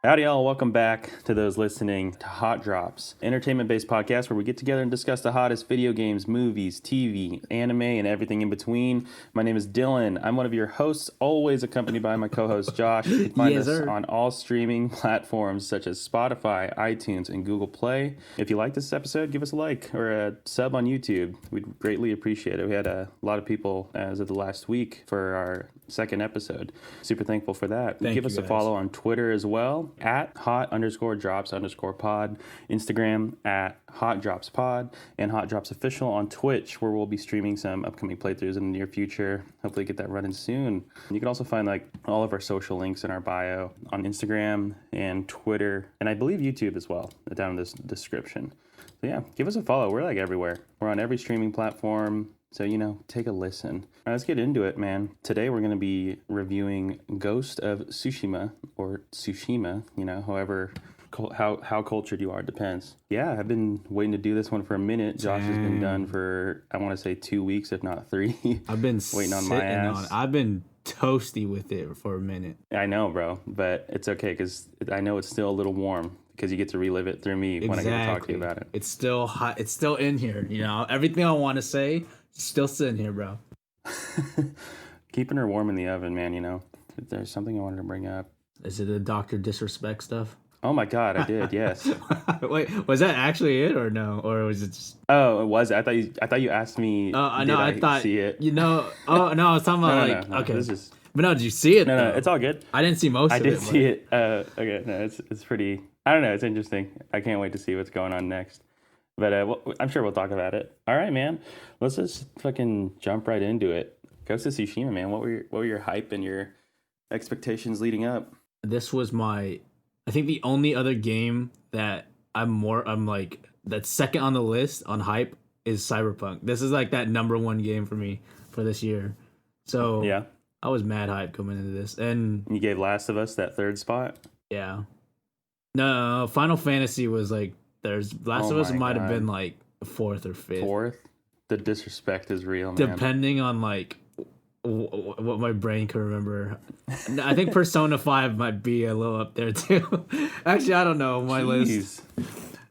Howdy, y'all. Welcome back to those listening to Hot Drops, entertainment-based podcast where we get together and discuss the hottest video games, movies, TV, anime, and everything in between. My name is Dylan. I'm one of your hosts, always accompanied by my co-host Josh. You can find us on all streaming platforms such as Spotify, iTunes, and Google Play. If you like this episode, give us a like or a sub on YouTube. We'd greatly appreciate it. We had a lot of people as of the last week for our second episode. Super thankful for that. Give us a follow on Twitter as well, at hot_drops_pod, Instagram at hotdropspod, and Hot Drops Official on Twitch, where we'll be streaming some upcoming playthroughs in the near future. Hopefully get that running soon. You can also find like all of our social links in our bio on Instagram and Twitter, and I believe YouTube as well, down in this description. So yeah, give us a follow. We're like everywhere. We're on every streaming platform. So, take a listen. All right, let's get into it, man. Today, we're going to be reviewing Ghost of Tsushima, or Tsushima, however, how cultured you are, depends. Yeah, I've been waiting to do this one for a minute. Josh has been done for, I want to say 2 weeks, if not 3. I've been waiting on my ass. I've been toasty with it for a minute. I know, bro, but it's okay, because I know it's still a little warm. Because you get to relive it through me when I get to talk to you about it. It's still hot. It's still in here. Everything I want to say, still sitting here, bro. Keeping her warm in the oven, man, There's something I wanted to bring up. Is it the Dr. Disrespect stuff? Oh my God, I did, yes. Wait, was that actually it or no? Or was it just... Oh, it was. I thought you asked me. I thought see it. Oh no, I was talking about no, okay. This is... But no, did you see it? No, it's all good. I didn't see most of it. I did see it. Okay, no, it's pretty... I don't know, it's interesting. I can't wait to see what's going on next. But I'm sure we'll talk about it. All right, man. Let's just fucking jump right into it. Ghost of Tsushima, man. What were your hype and your expectations leading up? This was I think the only other game that I'm like, that's second on the list on hype is Cyberpunk. This is like that number one game for me for this year. So yeah, I was mad hype coming into this. And you gave Last of Us that third spot? Yeah. No, Final Fantasy was like, Last of Us might have been like fourth or fifth. Fourth? The disrespect is real, man. Depending on like what my brain can remember. I think Persona 5 might be a little up there too. Actually, I don't know my list.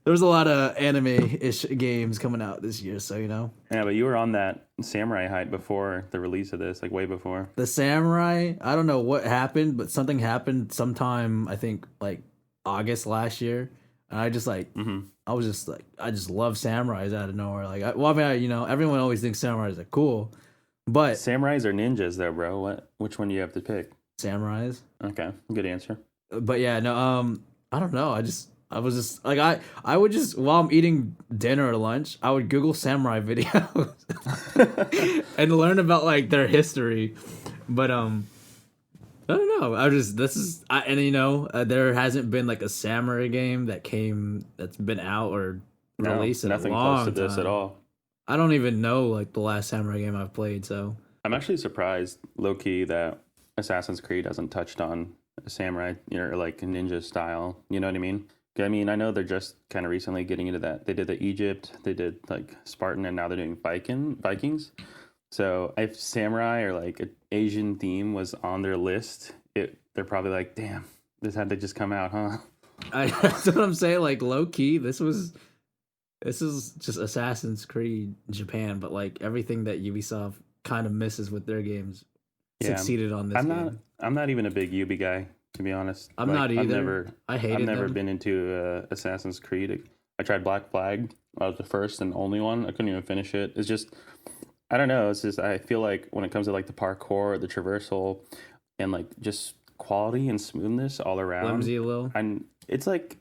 There was a lot of anime-ish games coming out this year, so Yeah, but you were on that Samurai hype before the release of this, like way before. The Samurai, I don't know what happened, but something happened sometime, I think, like August last year, and I just like I was just like, I just love samurais out of nowhere. Like, everyone always thinks samurais are cool, but samurais are ninjas though, bro. Which one do you have to pick? Samurais. Okay, good answer. But yeah, no, I don't know. I was just like, I would just, while I'm eating dinner or lunch, I would Google samurai videos and learn about like their history, but I don't know. There hasn't been like a samurai game that's been out or released in a long time. Nothing close to this at all. I don't even know like the last samurai game I've played. So I'm actually surprised, low key, that Assassin's Creed hasn't touched on a samurai, or like a ninja style. You know what I mean? I mean, I know they're just kind of recently getting into that. They did the Egypt, they did like Spartan, and now they're doing Vikings. So if samurai or like an Asian theme was on their list, they're probably like, damn, this had to just come out, huh? That's what I'm saying. Like, low key, this is just Assassin's Creed Japan, but like everything that Ubisoft kind of misses with their games succeeded on this game. I'm not even a big Ubi guy, to be honest. I'm not either. I've never been into Assassin's Creed. I tried Black Flag. I was the first and only one. I couldn't even finish it. It's just, I don't know. It's just, I feel like when it comes to like the parkour, the traversal, and like just quality and smoothness all around. Flimsy a little. And it's like,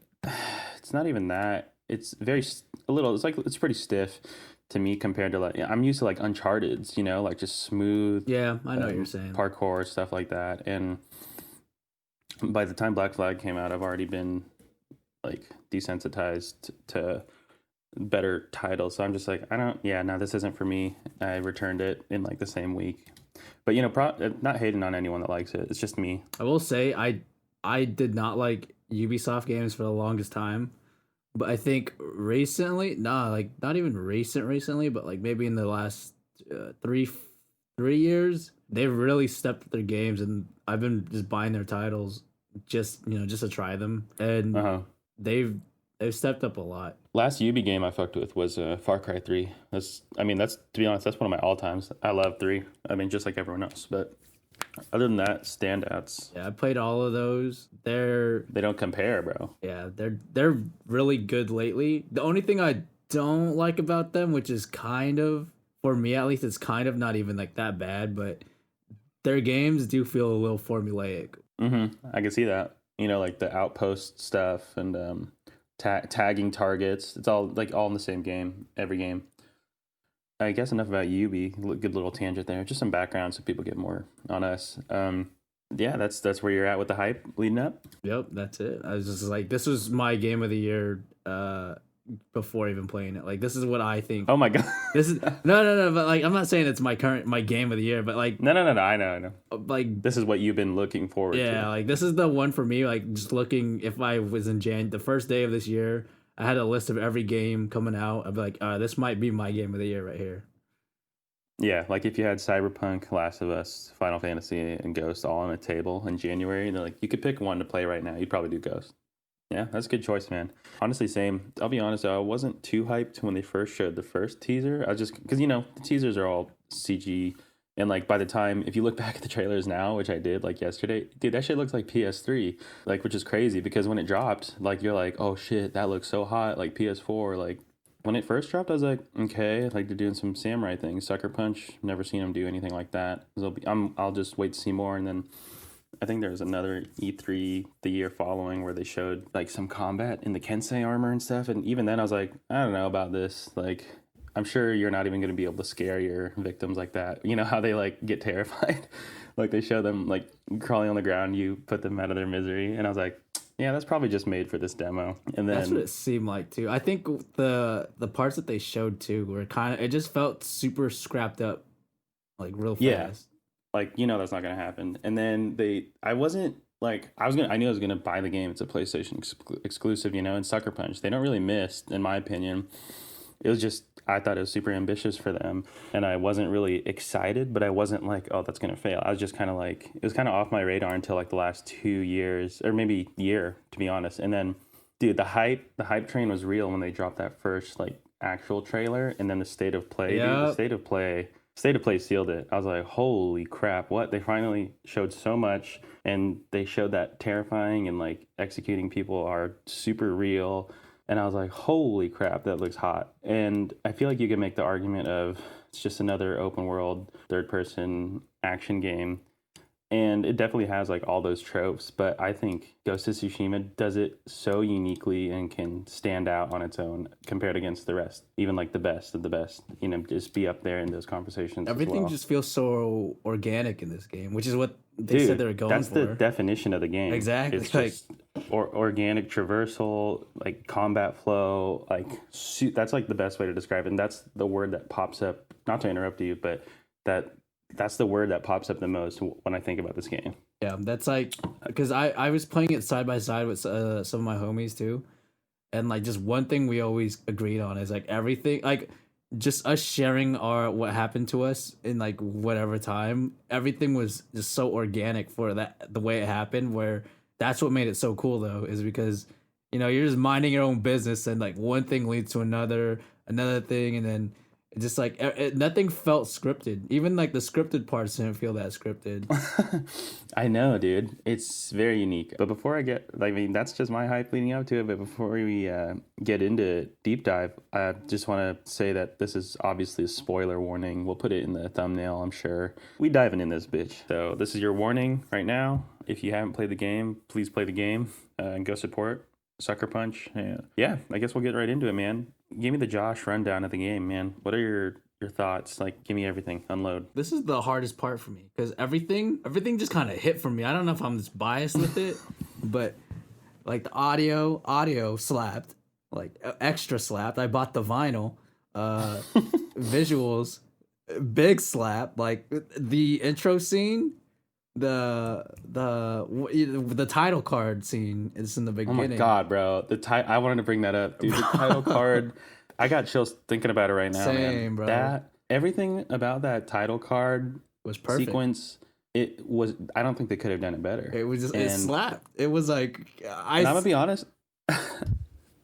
it's not even that. It's it's pretty stiff to me compared to like, I'm used to like Uncharted's, like just smooth. Yeah, I know what you're saying. Parkour, stuff like that. And by the time Black Flag came out, I've already been like desensitized to better titles. So I'm just like, this isn't for me. I returned it in like the same week. But not hating on anyone that likes it. It's just me. I will say I did not like Ubisoft games for the longest time. But I think recently, not even recently, but like maybe in the last 3 years, they've really stepped up their games, and I've been just buying their titles just to try them, and Uh-huh. they've stepped up a lot. Last Ubi game I fucked with was Far Cry 3. That's to be honest, that's one of my all times. I love 3. I mean, just like everyone else, but other than that, standouts. Yeah, I played all of those. They don't compare, bro. Yeah, they're really good lately. The only thing I don't like about them, which is kind of, for me at least, it's kind of not even like that bad, but their games do feel a little formulaic. I can see that. Like the outpost stuff and tagging targets. It's all all in the same game, every game. I guess enough about Ubi. Good little tangent there. Just some background so people get more on us. Yeah, that's where you're at with the hype leading up. Yep, that's it. I was just like, this was my game of the year before even playing it. Like, this is what I think. Oh my god. This is no, but like, I'm not saying it's my game of the year, but like, No. I know. Like, this is what you've been looking forward to. Yeah, like this is the one for me. Like, just looking, if I was in the first day of this year, I had a list of every game coming out. I'd be like, this might be my game of the year right here. Yeah, like if you had Cyberpunk, Last of Us, Final Fantasy, and Ghost all on a table in January, and they're like, you could pick one to play right now, you'd probably do Ghost. Yeah, that's a good choice, man. Honestly, same. I'll be honest, I wasn't too hyped when they first showed the first teaser. I was just, because, the teasers are all CG. And like by the time, if you look back at the trailers now, which I did like yesterday, dude, that shit looks like PS3, like, which is crazy because when it dropped, like, you're like, oh shit, that looks so hot, like PS4, like, when it first dropped, I was like, okay, like they're doing some samurai things. Sucker Punch, never seen them do anything like that. I'll just wait to see more. And then I think there was another E3 the year following where they showed like some combat in the Kensei armor and stuff. And even then I was like, I don't know about this. Like, I'm sure you're not even going to be able to scare your victims like that. You know how they like get terrified? Like they show them like crawling on the ground, you put them out of their misery. And I was like, yeah, that's probably just made for this demo. And then that's what it seemed like too. I think the parts that they showed too were it just felt super scrapped up, like real fast. Yeah, like that's not gonna happen. And then I wasn't like I knew I was gonna buy the game. It's a PlayStation exclusive, and Sucker Punch, they don't really miss, in my opinion. It was just, I thought it was super ambitious for them, and I wasn't really excited, but I wasn't like, oh, that's gonna fail. I was just kind of like, it was kind of off my radar until like the last 2 years, or maybe year, to be honest. And then, dude, the hype train was real when they dropped that first like actual trailer, and then the state of play. Yep. Dude, the state of play sealed it. I was like, holy crap, what? They finally showed so much, and they showed that terrifying and like executing people are super real. And I was like, holy crap, that looks hot. And I feel like you can make the argument of it's just another open world, third person action game. And it definitely has like all those tropes. But I think Ghost of Tsushima does it so uniquely and can stand out on its own compared against the rest. Even like the best of the best, just be up there in those conversations. Everything just feels so organic in this game, which is what they said they were going for. That's the definition of the game. Exactly. It's just organic traversal, like combat flow, like that's like the best way to describe it. And that's the word that pops up, not to interrupt you, but that's the word that pops up the most when I think about this game. Yeah, that's like, because I was playing it side by side with some of my homies too, and like just one thing we always agreed on is like everything, like just us sharing what happened to us in like whatever time, everything was just so organic for the way it happened. Where that's what made it so cool though, is because you're just minding your own business and like one thing leads to another thing, and then it's just like nothing felt scripted. Even like the scripted parts didn't feel that scripted. I know, dude. It's very unique. But before that's just my hype leading up to it. But before we get into deep dive, I just want to say that this is obviously a spoiler warning. We'll put it in the thumbnail, I'm sure. We diving in this bitch. So this is your warning right now. If you haven't played the game, please play the game and go support Sucker Punch. Yeah, I guess we'll get right into it, man. Give me the Josh rundown of the game, man. What are your thoughts? Like, give me everything. Unload. This is the hardest part for me because everything just kind of hit for me. I don't know if I'm just biased with it, but like the audio slapped, like extra slapped. I bought the vinyl. Visuals, big slap. Like the intro scene. The title card scene is in the beginning. Oh my god, bro! I wanted to bring that up, dude. The title card, I got chills thinking about it right now. Same, man. Bro. Everything about that title card was perfect. Sequence it was. I don't think they could have done it better. It was just it And slapped. It was like and I'm gonna be honest.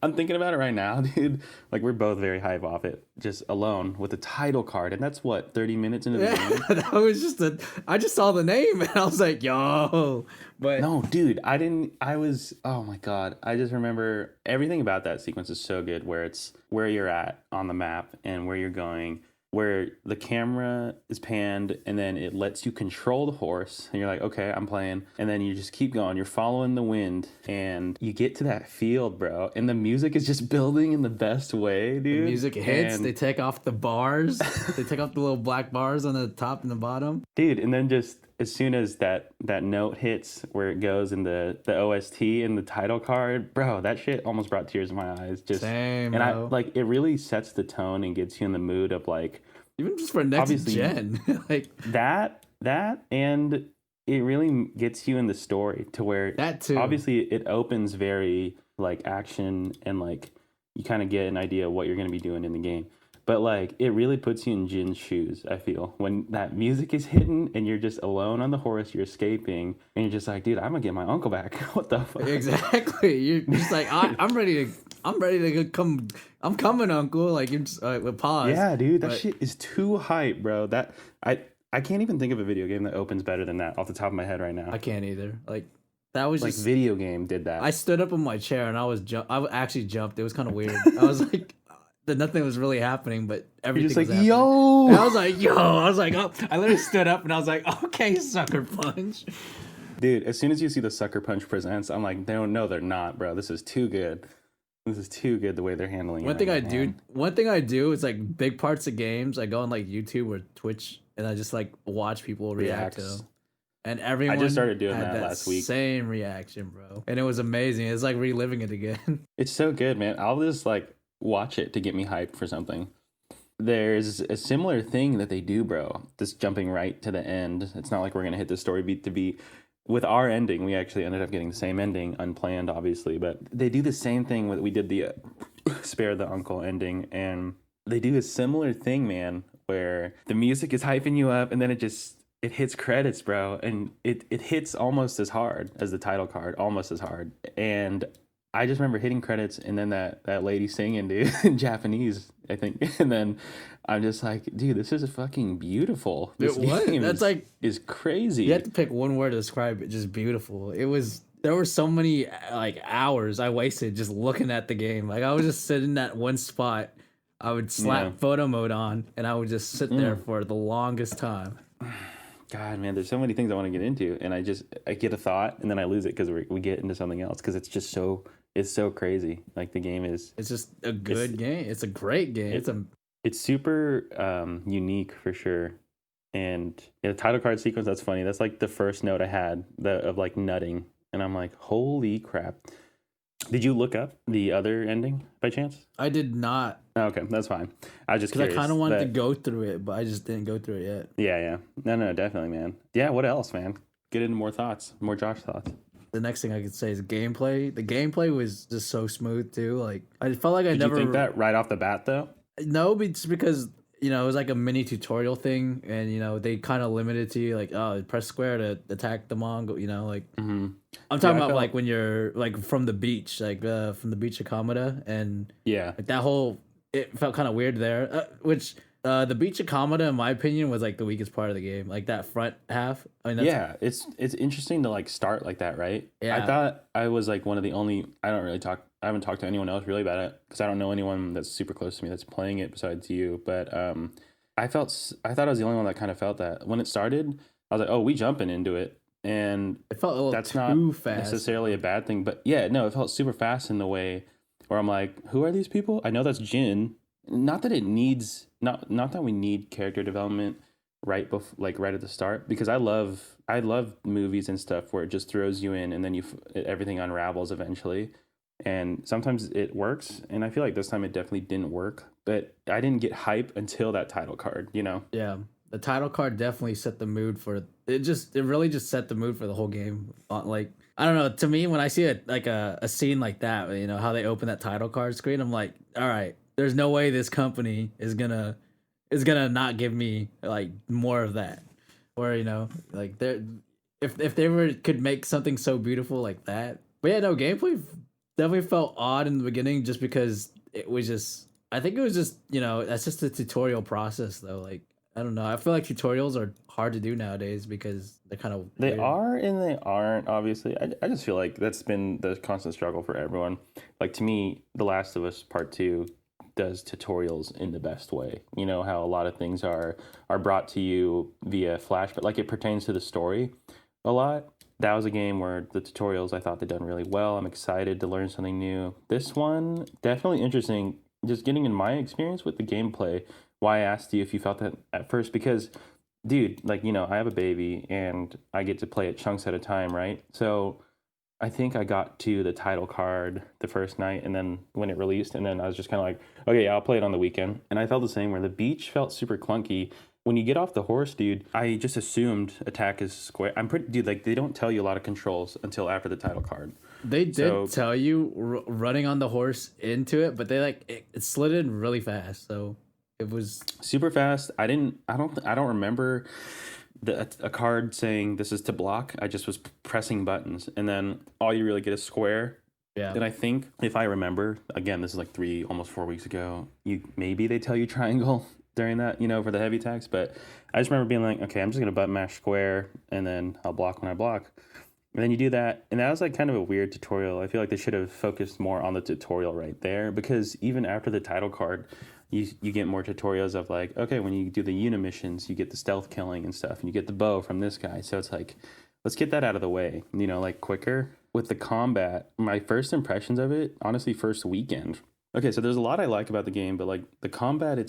I'm thinking about it right now, dude. Like we're both very hype off it, just alone with the title card, and that's what 30 minutes into the game. that was just I just saw the name and I was like, yo. But No, dude, I didn't. I was. Oh my god, I just remember everything about that sequence is so good. Where it's where you're at on the map and where you're going, where the camera is panned and then it lets you control the horse and you're like, okay, I'm playing, and then you just keep going, you're following the wind and you get to that field, bro, and the music is just building in the best way, dude. the music hits, and, they take off the bars, they take off the little black bars on the top and the bottom. dude, and then just as soon as that note hits where it goes in the OST and the title card, bro, that shit almost brought tears in my eyes. Just Same, and bro. I like it really sets the tone and gets you in the mood of like Even just for next obviously gen. Like that and it really gets you in the story to where that too. obviously it opens very like action and like you kind of get an idea of what you're going to be doing in the game, but like it really puts you in Jin's shoes. I feel when that music is hitting and you're just alone on the horse, you're escaping and you're just like, dude, I'm gonna get my uncle back. What the fuck? Exactly. You're just like, I'm ready to come. I'm coming, uncle. Like you're just with pause. Yeah, dude, that But- shit is too hype, bro. That I can't even think of a video game that opens better than that off the top of my head right now. I can't either. Like that was Like just. video game did that. I stood up in my chair and I actually jumped. It was kind of weird. I was like, that nothing was really happening, but You're everything. just like, was happening. yo. And I was like, yo. I was like, oh. I literally stood up and I was like, okay, sucker punch. Dude, as soon as you see the Sucker Punch presents, I'm like, no, they're not, bro. This is too good. This is too good the way they're handling it. One thing I do is like big parts of games. I go on like YouTube or Twitch and I just like watch people react to Reacts. them. And everyone I just started doing had that last week. Same reaction, bro. And it was amazing. It's like reliving it again. It's so good, man. I'll just like watch it to get me hyped for something. There's a similar thing that they do, bro. Just jumping right to the end. It's not like we're gonna hit the story beat to beat. With our ending, we actually ended up getting the same ending, unplanned, obviously. But they do the same thing. We did the spare the uncle ending, and they do a similar thing, man, where the music is hyping you up, and then it hits credits, bro, and it hits almost as hard as the title card, almost as hard. And I just remember hitting credits and then that lady singing, dude, in Japanese, I think. And then I'm just like, dude, this is fucking beautiful. This game is crazy. You have to pick one word to describe it. Just beautiful. There were so many like hours I wasted just looking at the game. Like I was just sitting in that one spot. I would slap photo mode on and I would just sit there for the longest time. God, man, there's so many things I want to get into, and I get a thought and then I lose it because we get into something else because it's just it's so crazy. Like the game is. It's just a good game. It's a great game. It's super unique for sure. And the title card sequence, that's funny. That's like the first note I had of like nutting, and I'm like, holy crap. Did you look up the other ending by chance? I did not. Oh, okay, that's fine. I was just because I curious. kind of wanted to go through it, but I just didn't go through it yet. Yeah. No, definitely, man. Yeah, what else, man? Get into more thoughts, more Josh thoughts. The next thing I could say is gameplay. The gameplay was just so smooth too. Like I felt like Did you think that right off the bat though? No, it's because it was like a mini tutorial thing, and they kind of limited to you like, oh, press square to attack the Mongol. Like I'm talking about like when you're like from the beach, like from the beach of Kamada, and like that whole it felt kind of weird there. Which the beach of Kamada, in my opinion, was like the weakest part of the game. Like that front half. I mean, it's interesting to like start like that, right? Yeah. I thought I was like one of the only. I haven't talked to anyone else really about it because I don't know anyone that's super close to me that's playing it besides you. But I thought I was the only one that kind of felt that when it started. I was like, oh, we jumping into it, and it felt a little that's too not fast. necessarily a bad thing. But yeah, no, it felt super fast in the way where I'm like, who are these people? I know that's Jin. Not that it needs not that we need character development right at the start, because I love movies and stuff where it just throws you in and then everything unravels eventually. And sometimes it works, and I feel like this time it definitely didn't work. But I didn't get hype until that title card, Yeah, the title card definitely set the mood for it. It really just set the mood for the whole game. Like I don't know. To me, when I see a scene like that, how they open that title card screen, I'm like, all right, there's no way this company is gonna not give me like more of that. Where like they're if they were could make something so beautiful like that. But yeah, no, gameplay definitely felt odd in the beginning just because it was just. I think it was just that's just the tutorial process though. Like I don't know. I feel like tutorials are hard to do nowadays because they're kind of They weird. are and they aren't, obviously. I just feel like that's been the constant struggle for everyone. Like, to me, The Last of Us Part 2 does tutorials in the best way. You know how a lot of things are brought to you via Flash, but like it pertains to the story a lot. That was a game where the tutorials I thought they done really well. I'm excited to learn something new. This one, definitely interesting. Just getting in my experience with the gameplay, why I asked you if you felt that at first, because dude, like, I have a baby and I get to play it chunks at a time, right? So I think I got to the title card the first night and then when it released, and then I was just kind of like, okay, yeah, I'll play it on the weekend. And I felt the same where the beach felt super clunky. When you get off the horse, dude, I just assumed attack is square. I'm pretty, dude, like they don't tell you a lot of controls until after the title card. They did tell you running on the horse into it, but they it slid in really fast. So it was super fast. I don't remember a card saying this is to block. I just was pressing buttons, and then all you really get is square. Yeah. And I think if I remember, again, this is like almost 4 weeks ago. Maybe they tell you triangle during that, for the heavy attacks. But I just remember being like, okay, I'm just gonna button mash square, and then I'll block when I block. And then you do that, and that was like kind of a weird tutorial. I feel like they should have focused more on the tutorial right there, because even after the title card, you get more tutorials of like, okay, when you do the unit missions, you get the stealth killing and stuff, and you get the bow from this guy. So it's like, let's get that out of the way, like quicker. With the combat, my first impressions of it, honestly, first weekend. Okay, so there's a lot I like about the game, but like the combat,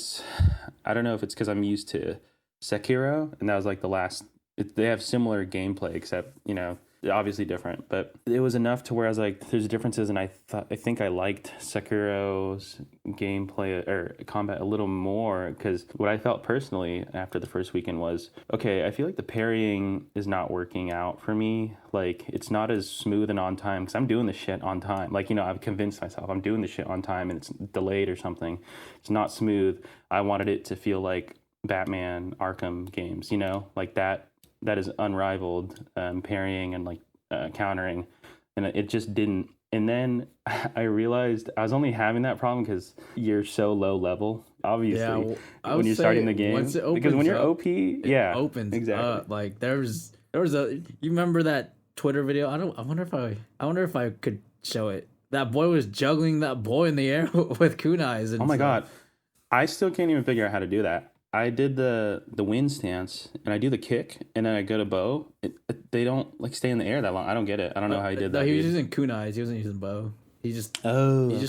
I don't know if it's because I'm used to Sekiro, and that was like the last. They have similar gameplay, except obviously different, but it was enough to where I was like, there's differences, and I think I liked Sekiro's gameplay or combat a little more, because what I felt personally after the first weekend was, okay, I feel like the parrying is not working out for me. Like, it's not as smooth and on time, because I'm doing the shit on time. Like, I've convinced myself I'm doing the shit on time, and it's delayed or something. It's not smooth. I wanted it to feel like Batman Arkham games, like that is unrivaled, parrying and like countering, and it just didn't. And then I realized I was only having that problem because you're so low level, obviously, when you're starting the game. Because when you're OP, it opens exactly. Up. Like there was you remember that Twitter video? I wonder if I could show it. That boy was juggling that boy in the air with kunais. And oh my god, I still can't even figure out how to do that. I did the wind stance, and I do the kick, and then I go to bow. They don't like stay in the air that long. I don't get it. I don't know how he did that. No, he was using kunais. He wasn't using bow. He just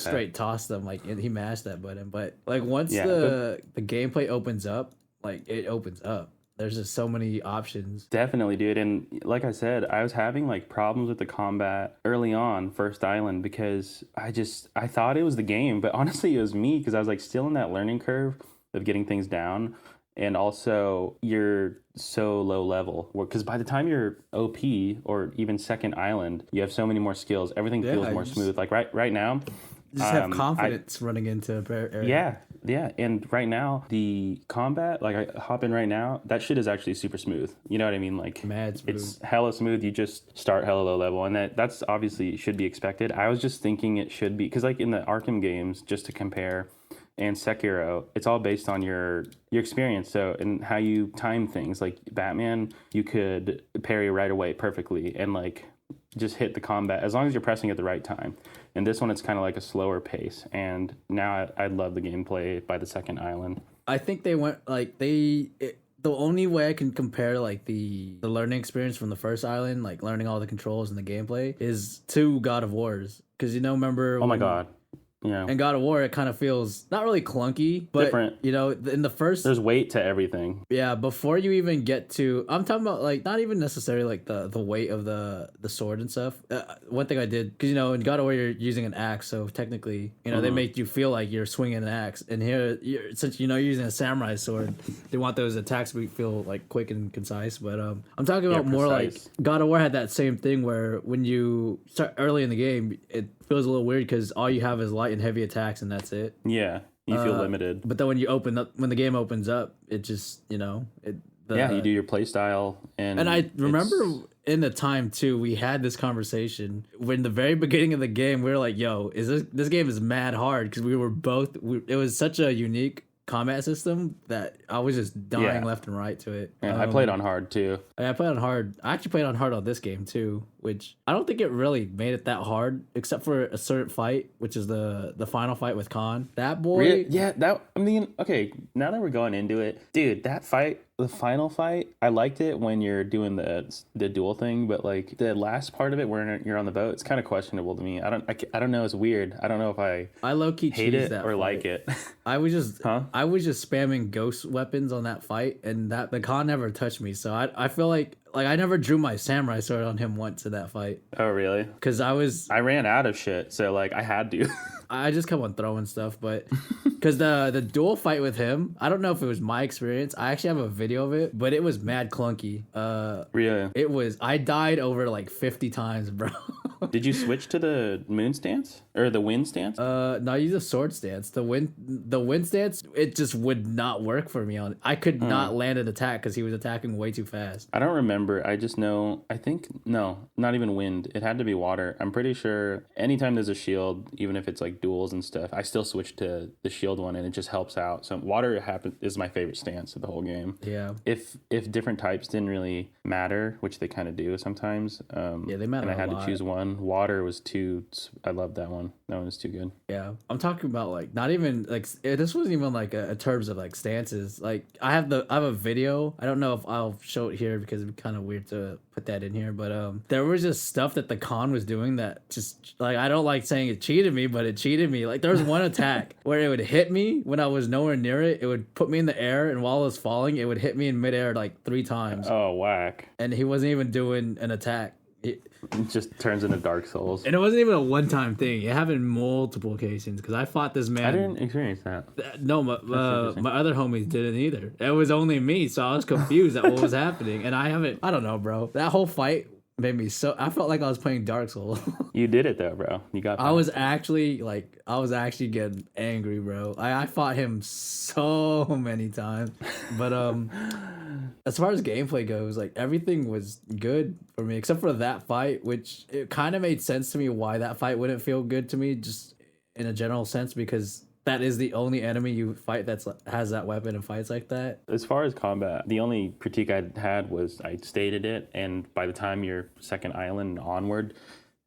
straight tossed them, like, and he mashed that button. But like once the gameplay opens up, like it opens up. There's just so many options. Definitely, dude. And like I said, I was having like problems with the combat early on, first island, because I thought it was the game, but honestly it was me, because I was like still in that learning curve of getting things down, and also you're so low level, because by the time you're OP or even second island, you have so many more skills. Everything feels more smooth. Like right now, just have confidence running into a area. Yeah, and right now the combat, like I hop in right now, that shit is actually super smooth. You know what I mean? Like mad smooth. It's hella smooth. You just start hella low level, and that's obviously should be expected. I was just thinking it should be, because like in the Arkham games, just to compare, and Sekiro, it's all based on your experience. So, and how you time things. Like Batman, you could parry right away perfectly and like just hit the combat as long as you're pressing at the right time. And this one, it's kind of like a slower pace. And now I love the gameplay by the second island. I think they went like the only way I can compare like the learning experience from the first island, like learning all the controls and the gameplay, is to God of War's. Because remember? Oh my god. Yeah. And God of War, it kind of feels not really clunky, but different. In the first, there's weight to everything. Yeah, before you even get to, I'm talking about like not even necessarily like the weight of the sword and stuff. One thing I did, because in God of War you're using an axe, so technically they make you feel like you're swinging an axe. And here, since you're using a samurai sword, they want those attacks to feel like quick and concise. But I'm talking about more like God of War had that same thing where when you start early in the game, it feels a little weird because all you have is light and heavy attacks, and that's it. Yeah, you feel limited. But then when the game opens up, it just Yeah, you do your play style, And I remember in the time too, we had this conversation when the very beginning of the game, we were like, "Yo, is this game is mad hard?" Because we were both. It was such a unique combat system that I was just dying left and right to it. Yeah, I played on hard too. I played on hard. I actually played on hard on this game too, which I don't think it really made it that hard, except for a certain fight, which is the final fight with Khan. That boy, Yeah, okay. Now that we're going into it, dude, that fight, the final fight, I liked it when you're doing the duel thing, but like the last part of it where you're on the boat, it's kind of questionable to me. I don't know. It's weird. I don't know if I low key hate it that or fight. like it. I was just spamming ghost weapons on that fight, and that the Khan never touched me. So I feel like I never drew my samurai sword on him once in that fight. Oh really? Because I ran out of shit, so like I had to. I just kept on throwing stuff, but because the duel fight with him, I don't know if it was my experience. I actually have a video of it, but it was mad clunky. Really? It was. I died over like 50 times, bro. Did you switch to the moon stance or the wind stance? No, I used a sword stance. The wind stance, it just would not work for me on. I could not land an attack because he was attacking way too fast. I don't remember. I just know. I think no, not even wind. It had to be water. I'm pretty sure. Anytime there's a shield, even if it's like duels and stuff, I still switch to the shield one, and it just helps out. So water is my favorite stance of the whole game. Yeah. If different types didn't really matter, which they kind of do sometimes. Yeah, they matter. And I had a lot. to choose one. Water was too. I love that one. That one was too good. Yeah, I'm talking about like not even like this wasn't even like a terms of like stances. Like I have a video. I don't know if I'll show it here because it'd be kind of weird to put that in here. But there was just stuff that the Khan was doing that just like I don't like saying it cheated me, but it cheated me. Like there was one attack where it would hit me when I was nowhere near it. It would put me in the air, and while I was falling, it would hit me in midair like 3 times. Oh whack! And he wasn't even doing an attack. It just turns into Dark Souls. And it wasn't even a one-time thing. It happened multiple occasions because I fought this man. I didn't experience that. No, my other homies didn't either. It was only me, so I was confused at what was happening. And I don't know, bro. That whole fight made me so. I felt like I was playing Dark Souls. You did it though, bro. You got. I was actually getting angry, bro. I fought him so many times, but as far as gameplay goes, like everything was good for me except for that fight, which it kind of made sense to me why that fight wouldn't feel good to me, just in a general sense, because that is the only enemy you fight that has that weapon and fights like that. As far as combat, the only critique I had was I stated it, and by the time you're second island onward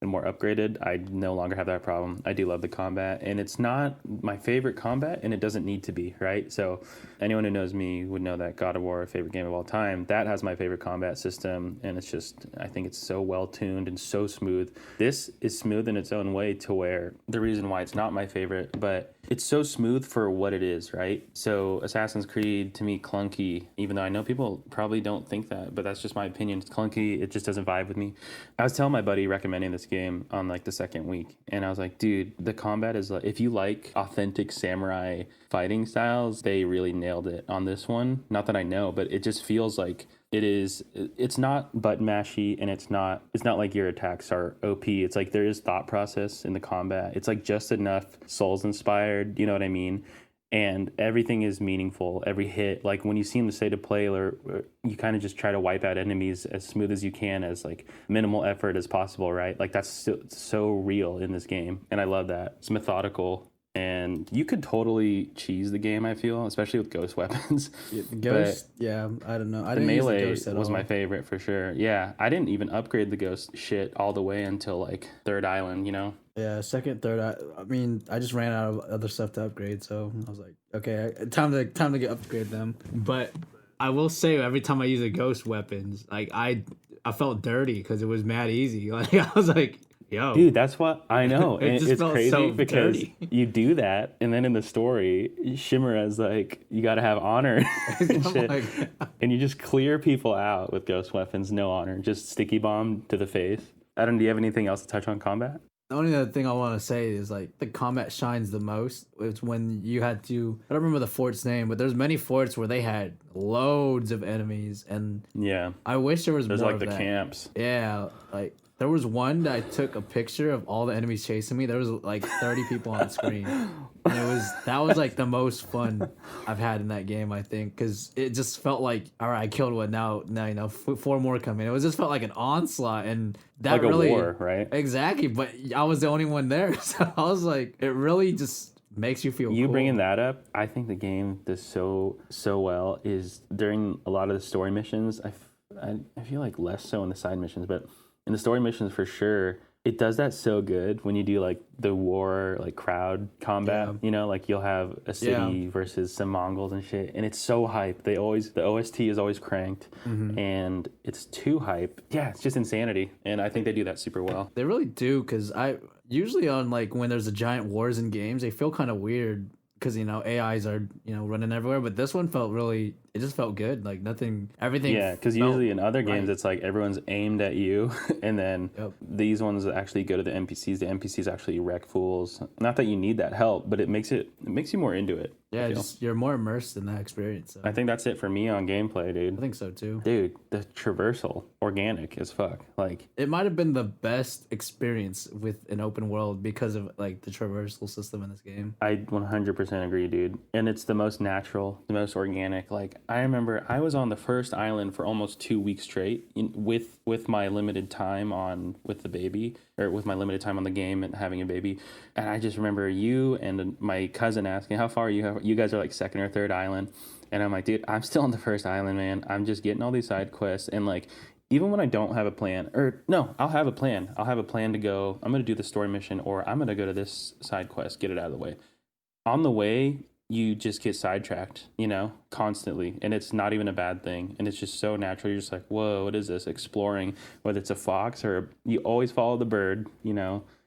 and more upgraded, I no longer have that problem. I do love the combat, and it's not my favorite combat, and it doesn't need to be, right? So anyone who knows me would know that God of War, favorite game of all time, that has my favorite combat system, and it's just, I think it's so well tuned and so smooth. This is smooth in its own way to where the reason why it's not my favorite, but it's so smooth for what it is, right? So Assassin's Creed, to me, clunky, even though I know people probably don't think that, but that's just my opinion. It's clunky. It just doesn't vibe with me. I was telling my buddy recommending this game on like the second week, and I was like, dude, the combat is like, if you like authentic samurai fighting styles, they really nailed it on this one. Not that I know, but it just feels like it's not button mashy, and it's not like your attacks are OP. It's like there is thought process in the combat. It's like just enough Souls inspired, you know what I mean? And everything is meaningful. Every hit, like when you see in the state of play, or you kind of just try to wipe out enemies as smooth as you can, as like minimal effort as possible, right? Like that's so real in this game, and I love that. It's methodical. And you could totally cheese the game, I feel, especially with ghost weapons. Yeah, Ghost, yeah, I don't know. I didn't melee use the ghost was my favorite for sure. Yeah, I didn't even upgrade the ghost shit all the way until like third island, you know? Yeah, second, third. I mean, I just ran out of other stuff to upgrade, so I was like, okay, time to get upgrade them. But I will say, every time I use a ghost weapons, like I felt dirty because it was mad easy. Like I was like, yo, dude, that's what I know. And it's crazy so because dirty. You do that, and then in the story, Shimura's like, you got to have honor and shit. And you just clear people out with ghost weapons, no honor, just sticky bomb to the face. Do you have anything else to touch on combat? The only other thing I want to say is like the combat shines the most. It's when you had to, I don't remember the fort's name, but there's many forts where they had loads of enemies, and Yeah. I wish there was There's more like of the that. camps. Yeah, like there was one that I took a picture of all the enemies chasing me. There was like 30 people on screen, and that was like the most fun I've had in that game. I think because it just felt like, all right, I killed one. Now four more coming. It was just felt like an onslaught, and that Like a really war, right? exactly. But I was the only one there, so I was like, it really just makes you feel You cool. bringing that up, I think the game does so well is during a lot of the story missions. I feel like less so in the side missions, but in the story missions for sure, it does that so good when you do like the war, like crowd combat. Yeah. You know, like you'll have a city versus some Mongols and shit, and it's so hype. The OST is always cranked, and it's too hype. Yeah, it's just insanity, and I think they do that super well. They really do, because I usually on like when there's a giant wars in games, they feel kind of weird because AIs are running everywhere. But this one felt really, it just felt good. Like nothing, everything. Yeah, because felt usually in other games, right. it's like everyone's aimed at you, and then Yep. these ones actually go to the NPCs. The NPCs actually wreck fools. Not that you need that help, but it makes you more into it. Yeah, I feel. just you're more immersed in that experience. So. I think that's it for me on gameplay, dude. I think so too. Dude, the traversal, organic as fuck. Like, It might have been the best experience with an open world because of like the traversal system in this game. I 100% agree, dude. And it's the most natural, the most organic. Like, I remember I was on the first island for almost 2 weeks straight with my limited time on with the baby, or with my limited time on the game and having a baby. And I just remember you and my cousin asking, how far are you? You guys are like second or third island. And I'm like, dude, I'm still on the first island, man. I'm just getting all these side quests. And like, even when I don't have a plan, or no, I'll have a plan. I'll have a plan to go, I'm going to do the story mission, or I'm going to go to this side quest, get it out of the way. On the way, you just get sidetracked, constantly. And it's not even a bad thing. And it's just so natural. You're just like, whoa, what is this? Exploring, whether it's a fox or you always follow the bird,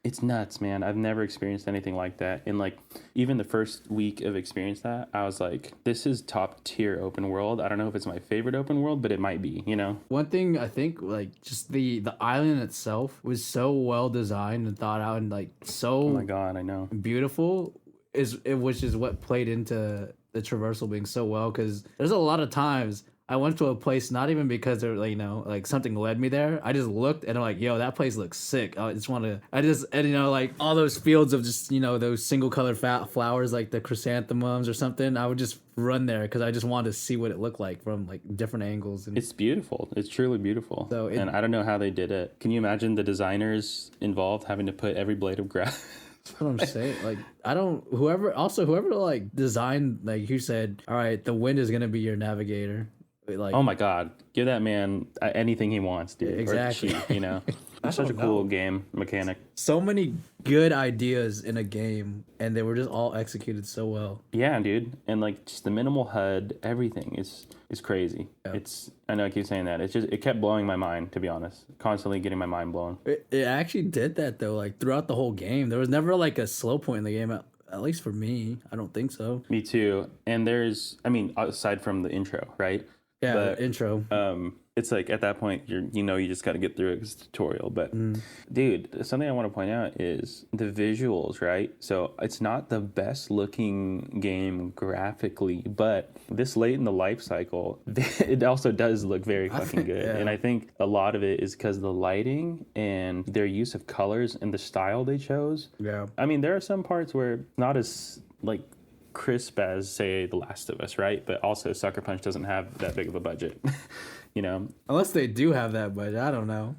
It's nuts, man. I've never experienced anything like that. And like, even the first week of experience that, I was like, this is top tier open world. I don't know if it's my favorite open world, but it might be, One thing I think, like, just the island itself was so well designed and thought out and like so Oh my God, I know. beautiful, which is what played into the traversal being so well, because there's a lot of times I went to a place not even because they're like, like something led me there. I just looked and I'm like, yo, that place looks sick. Like all those fields of just, those single colored flowers, like the chrysanthemums or something. I would just run there because I just wanted to see what it looked like from like different angles. And It's beautiful. It's truly beautiful. So and I don't know how they did it. Can you imagine the designers involved having to put every blade of grass? That's what I'm saying. Like, whoever like designed, like you said, all right, the wind is going to be your navigator. Like, Oh my God, give that man anything he wants, dude. Exactly. Or she, It's such a cool game mechanic. so many good ideas in a game, and they were just all executed so well. Yeah, dude, and like just the minimal HUD, everything is crazy. Yeah. I know I keep saying that. It kept blowing my mind, to be honest. Constantly getting my mind blown. It actually did that though. Like throughout the whole game, there was never like a slow point in the game. At least for me, I don't think so. Me too. And aside from the intro, right? Yeah, But, the intro. It's like at that point you just got to get through it 'cause it's a tutorial. But dude, something I want to point out is the visuals, right? So it's not the best looking game graphically, but this late in the life cycle, it also does look very fucking good. Yeah. And I think a lot of it is because the lighting and their use of colors and the style they chose. Yeah. I mean, there are some parts where not as like crisp as say The Last of Us, right? But also Sucker Punch doesn't have that big of a budget. Unless they do have that budget, I don't know.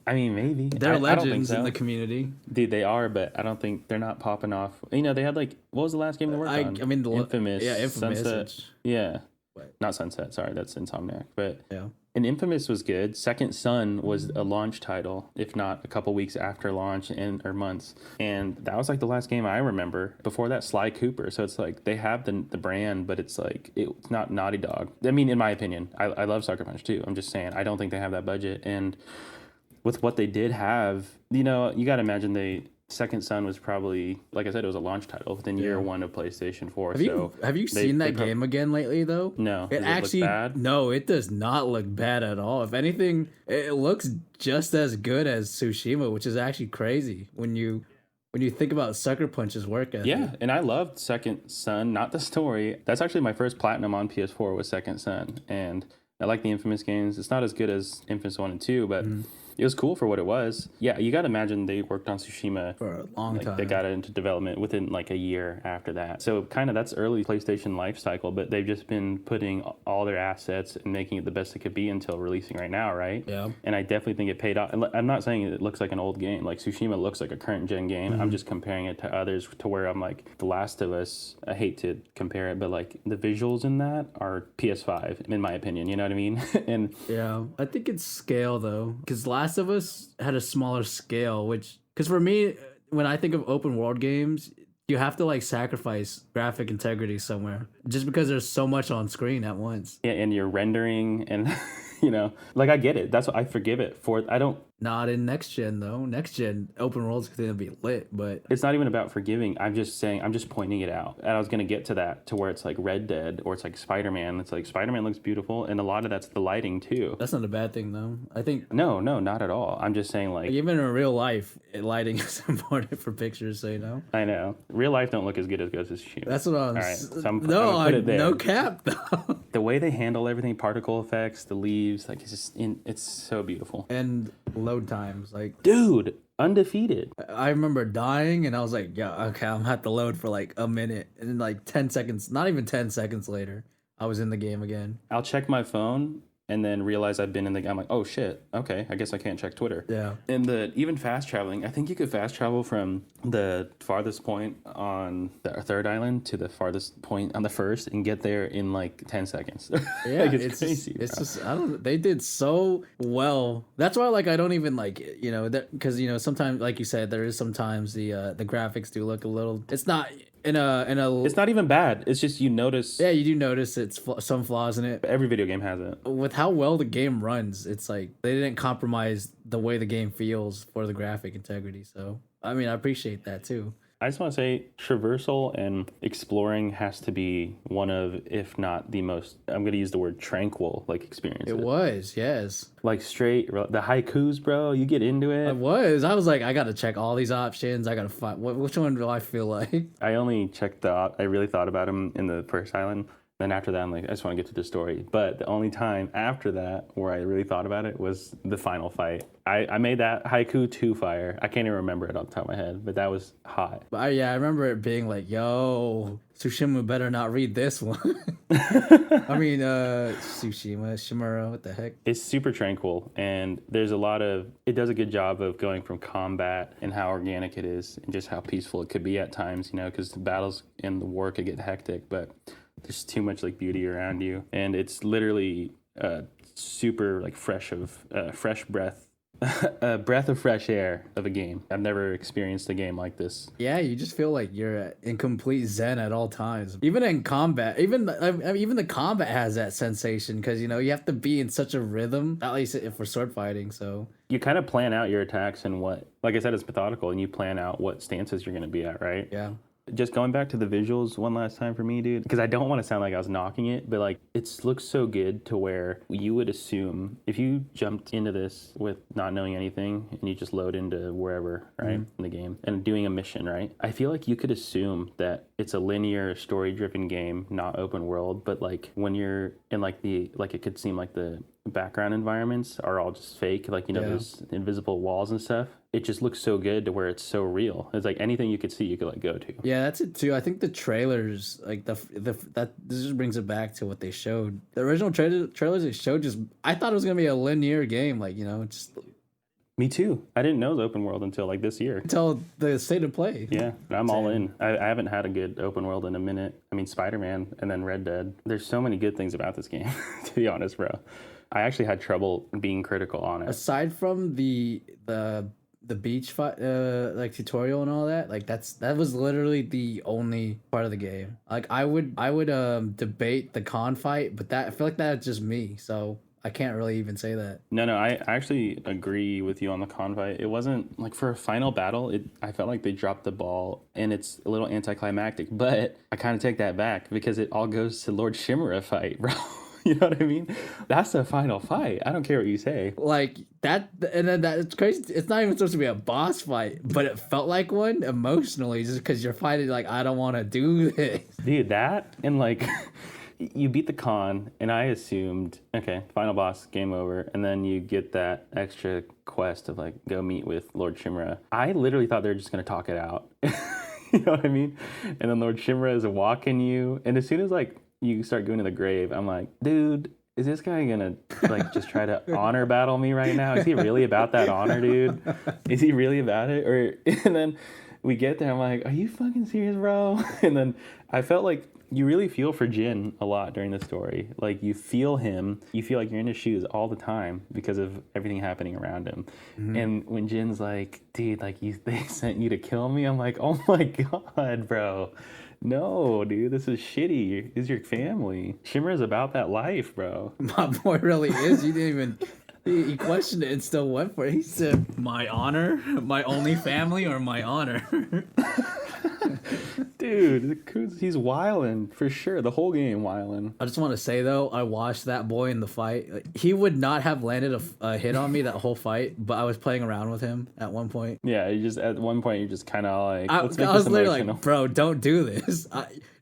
I mean, maybe They're I don't think legends so. in the community. Dude, they are, but I don't think they're not popping off. They had like, what was the last game they worked on? I mean, Infamous. Yeah, Infamous. Sunset. Yeah. What? Not Sunset. Sorry, that's Insomniac. But Yeah. and Infamous was good. Second Son was a launch title, if not a couple weeks after launch or months. And that was like the last game I remember. Before that, Sly Cooper. So it's like they have the brand, but it's like it's not Naughty Dog. I mean, in my opinion, I love Sucker Punch too. I'm just saying I don't think they have that budget. And with what they did have, you got to imagine Second Son was probably, like I said, it was a launch title within year one of PlayStation 4. Have you seen that game again lately though? No. It Does actually look bad? No, it does not look bad at all. If anything, it looks just as good as Tsushima, which is actually crazy when you when you think about Sucker Punch's work ethic. Yeah, and I loved Second Son, not the story. That's actually my first platinum on PS4 was Second Son, and I like the Infamous games. It's not as good as Infamous 1 and 2, but it was cool for what it was. Yeah, you got to imagine they worked on Tsushima For a long time. They got it into development within like a year after that. So kind of that's early PlayStation life cycle, but they've just been putting all their assets and making it the best it could be until releasing right now, right? Yeah. And I definitely think it paid off. And I'm not saying it looks like an old game. Like Tsushima looks like a current gen game. I'm just comparing it to others to where I'm like The Last of Us. I hate to compare it, but like the visuals in that are PS5 in my opinion. You know what I mean? And Yeah, I think it's scale though, because Last of Us had a smaller scale, because for me, when I think of open world games, you have to like sacrifice graphic integrity somewhere, just because there's so much on screen at once. yeah, and you're rendering and like I get it. That's what I forgive it for. I don't. Not in next gen though. Next gen open world's gonna be lit, but It's not even about forgiving. I'm just saying, I'm just pointing it out. And I was going to get to that, to where it's like Red Dead or it's like Spider-Man. It's like Spider-Man looks beautiful. And a lot of that's the lighting too. that's not a bad thing though. I think No, not at all. I'm just saying like, even in real life, lighting is important for pictures. So I know. Real life don't look as good as Ghost of Tsushima. that's what I'm. All right, so I'm no, gonna put it there. no cap though. The way they handle everything, particle effects, the leaves, like it's so beautiful. And load times, like Dude, undefeated. I remember dying and I was like, yeah, okay, I'm gonna have to load for like a minute. And then like 10 seconds, not even 10 seconds later, I was in the game again. I'll check my phone and then realize I've been in the game. I'm like, oh shit, okay, I guess I can't check Twitter. Yeah. And even fast traveling, I think you could fast travel from the farthest point on the third island to the farthest point on the first and get there in like 10 seconds. Yeah, like, it's crazy. just I don't. They did so well. That's why like I don't even like because sometimes like you said there is sometimes the graphics do look a little. It's not in a. It's not even bad. It's just you notice. Yeah, you do notice some flaws in it. Every video game has it. With how well the game runs, it's like they didn't compromise the way the game feels for the graphic integrity. So I mean, I appreciate that too. I just want to say traversal and exploring has to be one of, if not the most, I'm going to use the word tranquil, like experience. It was, yes. Like straight, the haikus, bro, you get into it. It was. I was like, I got to check all these options. I got to find, which one do I feel like? I only checked I really thought about him in the first island. Then after that, I'm like, I just want to get to the story. But the only time after that where I really thought about it was the final fight. I made that haiku 2 fire. I can't even remember it off the top of my head, but that was hot. But I remember it being like, yo, Tsushima better not read this one. I mean, Shimura, what the heck? It's super tranquil, and there's it does a good job of going from combat and how organic it is and just how peaceful it could be at times, because the battles in the war could get hectic, but there's too much like beauty around you, and it's literally super like fresh breath, a breath of fresh air of a game. I've never experienced a game like this. Yeah, you just feel like you're in complete zen at all times. Even in combat, even the combat has that sensation because you have to be in such a rhythm. At least for sword fighting, so you kind of plan out your attacks and like I said, it's methodical, and you plan out what stances you're going to be at, right? Yeah. Just going back to the visuals one last time for me, dude, because I don't want to sound like I was knocking it, but like it looks so good to where you would assume if you jumped into this with not knowing anything and you just load into wherever, right, in the game and doing a mission, right? I feel like you could assume that it's a linear story-driven game, not open world, but like when you're in it could seem like the background environments are all just fake, like those invisible walls and stuff. It just looks so good to where it's so real. It's like anything you could see, you could like go to. Yeah, that's it too. I think the trailers, like this just brings it back to what they showed. The original trailers they showed I thought it was gonna be a linear game, like just. Me too. I didn't know the open world until like this year. Until the state of play. Yeah, I'm all in. I haven't had a good open world in a minute. I mean, Spider-Man and then Red Dead. There's so many good things about this game, to be honest, bro. I actually had trouble being critical on it. Aside from the beach fight, like tutorial and all that, like that was literally the only part of the game. Like I would debate the con fight, but I feel like that's just me, so I can't really even say that. No, I actually agree with you on the con fight. It wasn't like for a final battle. I felt like they dropped the ball, and it's a little anticlimactic. But I kind of take that back because it all goes to Lord Shimura fight, bro. You know what I mean? That's the final fight. I don't care what you say. Like that, and then it's crazy. It's not even supposed to be a boss fight, but it felt like one emotionally, just because you're fighting. Like, I don't want to do this. Dude, that and like you beat the con, and I assumed, okay, final boss, game over, and then you get that extra quest of like go meet with Lord Shimura. I literally thought they were just gonna talk it out. You know what I mean? And then Lord Shimura is walking you, and as soon as like you start going to the grave, I'm like, dude, is this guy gonna like just try to honor battle me right now? Is he really about that honor, dude? Is he really about it? Or and then we get there, I'm like, are you fucking serious, bro? And then I felt like you really feel for Jin a lot during the story. Like you feel him, you feel like you're in his shoes all the time because of everything happening around him. Mm-hmm. And when Jin's like, dude, like they sent you to kill me, I'm like, oh my god, bro. No, dude, this is shitty. This is your family. Shimmer's about that life, bro. My boy really is. You didn't even. He questioned it and still went for it. He said, "My honor, my only family, or my honor." Dude, he's wildin' for sure. The whole game wildin'. I just want to say though, I watched that boy in the fight. Like, he would not have landed a hit on me that whole fight, but I was playing around with him at one point. Yeah, you just at one point you're just kind of like, let's make this literally like, bro, don't do this.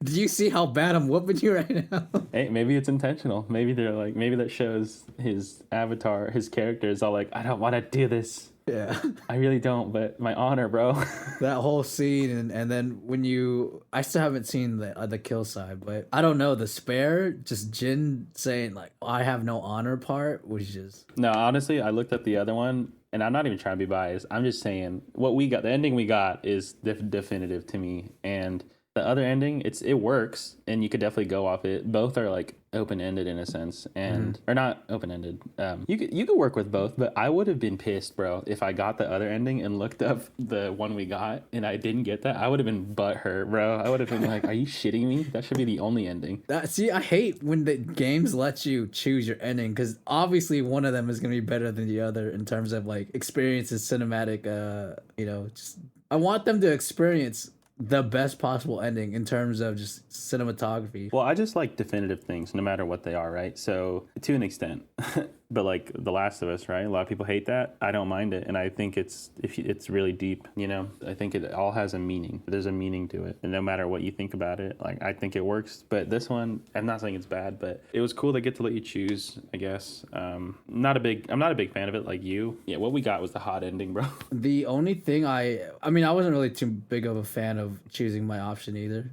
Do you see how bad I'm whooping you right now? Hey, maybe it's intentional. Maybe they're like, maybe that shows his avatar, his character is all like, I don't want to do this. Yeah, I really don't, but my honor, bro. That whole scene, and then when I still haven't seen the kill side, but I don't know, the spare, just Jin saying like, I have no honor part was just. No, honestly, I looked at the other one, and I'm not even trying to be biased. I'm just saying what we got, the ending we got is definitive to me, and the other ending, it works, and you could definitely go off it. Both are like open-ended in a sense, and or not open-ended. You could work with both, but I would have been pissed, bro, if I got the other ending and looked up the one we got and I didn't get that. I would have been butthurt, bro. I would have been like, are you shitting me? That should be the only ending. See, I hate when the games let you choose your ending, because obviously one of them is gonna be better than the other in terms of like experiences, cinematic. Just I want them to experience the best possible ending in terms of just cinematography. Well, I just like definitive things, no matter what they are, right? So to an extent, but like The Last of Us, right? A lot of people hate that. I don't mind it, and I think it's really deep. You know, I think it all has a meaning. There's a meaning to it, and no matter what you think about it, like I think it works. But this one, I'm not saying it's bad, but it was cool. They get to let you choose, I guess. I'm not a big fan of it, like you. Yeah, what we got was the hot ending, bro. The only thing I wasn't really too big of a fan of choosing my option either.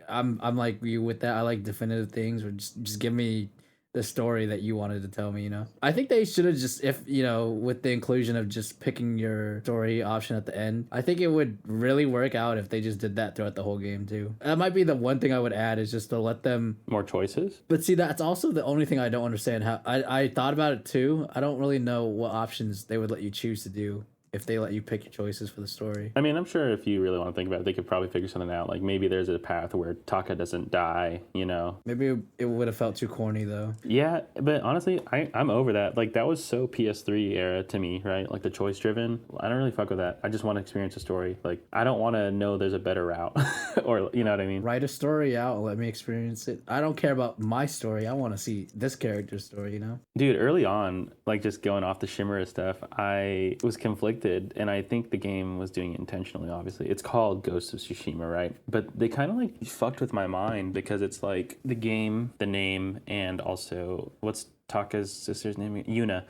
I'm like you with that. I like definitive things, or just give me the story that you wanted to tell me, you know. I think they should have just, if with the inclusion of just picking your story option at the end, I think it would really work out if they just did that throughout the whole game too. That might be the one thing I would add, is just to let them more choices. But see, that's also the only thing I don't understand. How I thought about it too. I don't really know what options they would let you choose to do if they let you pick your choices for the story. I mean, I'm sure if you really want to think about it, they could probably figure something out. Like maybe there's a path where Taka doesn't die, you know? Maybe it would have felt too corny though. Yeah, but honestly, I'm over that. Like that was so PS3 era to me, right? Like the choice driven. I don't really fuck with that. I just want to experience a story. Like I don't want to know there's a better route or you know what I mean? Write a story out and let me experience it. I don't care about my story. I want to see this character's story, you know? Dude, early on, like just going off the Shimura stuff, I was conflicted, and I think the game was doing it intentionally, obviously. It's called Ghost of Tsushima, right? But they kind of like fucked with my mind, because it's like the game, the name, and also what's Taka's sister's name? Yuna.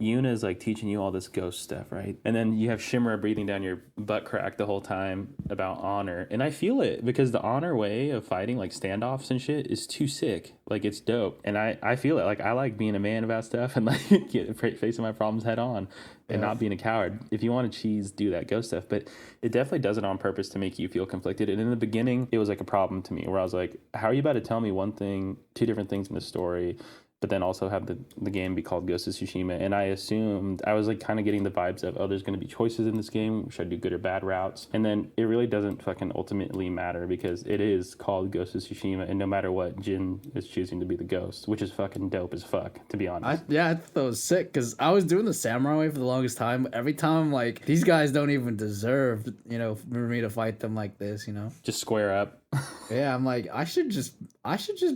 Yuna is like teaching you all this ghost stuff, right? And then you have Shimura breathing down your butt crack the whole time about honor. And I feel it, because the honor way of fighting, like standoffs and shit, is too sick. Like it's dope. And I feel it. Like I like being a man about stuff and like facing my problems head on and not being a coward. If you want to cheese, do that ghost stuff. But it definitely does it on purpose to make you feel conflicted. And in the beginning, it was like a problem to me, where I was like, how are you about to tell me one thing, two different things in the story, but then also have the game be called Ghost of Tsushima? And I assumed, I was like kind of getting the vibes of, oh, there's going to be choices in this game. Should I do good or bad routes? And then it really doesn't fucking ultimately matter, because it is called Ghost of Tsushima, and no matter what, Jin is choosing to be the ghost, which is fucking dope as fuck, to be honest. I thought that was sick, because I was doing the samurai way for the longest time. Every time I'm like, these guys don't even deserve, for me to fight them like this, Just square up. Yeah, I'm like, I should just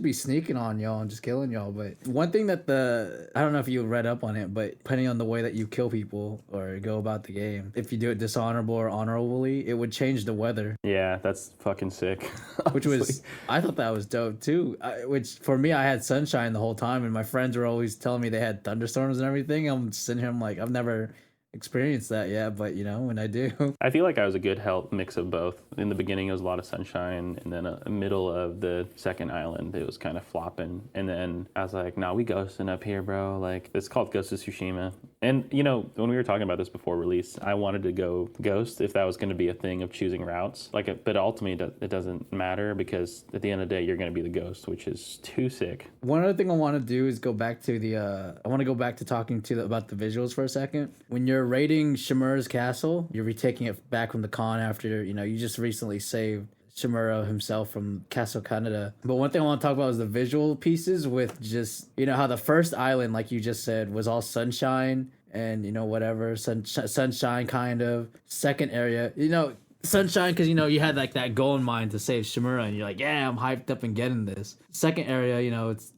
be sneaking on y'all and just killing y'all. But one thing that I don't know if you read up on it, but depending on the way that you kill people or go about the game, if you do it dishonorable or honorably, it would change the weather. Yeah, that's fucking sick. Which was, I thought that was dope too. Which for me, I had sunshine the whole time, and my friends were always telling me they had thunderstorms and everything. I'm sitting here, I'm like, I've never experienced that yet, but when I do. I feel like I was a good mix of both. In the beginning, it was a lot of sunshine, and then middle of the second island, it was kind of flopping. And then I was like, "Nah, we ghosting up here, bro." Like, it's called Ghost of Tsushima. And when we were talking about this before release, I wanted to go Ghost if that was going to be a thing of choosing routes. But ultimately, it doesn't matter because at the end of the day, you're going to be the Ghost, which is too sick. One other thing I want to do is go back to I want to go back to talking about the visuals for a second. When you're raiding Shimura's castle, you're retaking it back from the Khan after you just recently saved Shimura himself from Castle Canada. But one thing I want to talk about is the visual pieces with just how the first island, like you just said, was all sunshine and whatever sunshine kind of. Second area, sunshine because you had like that goal in mind to save Shimura, and you're like, yeah, I'm hyped up and getting this. Second area,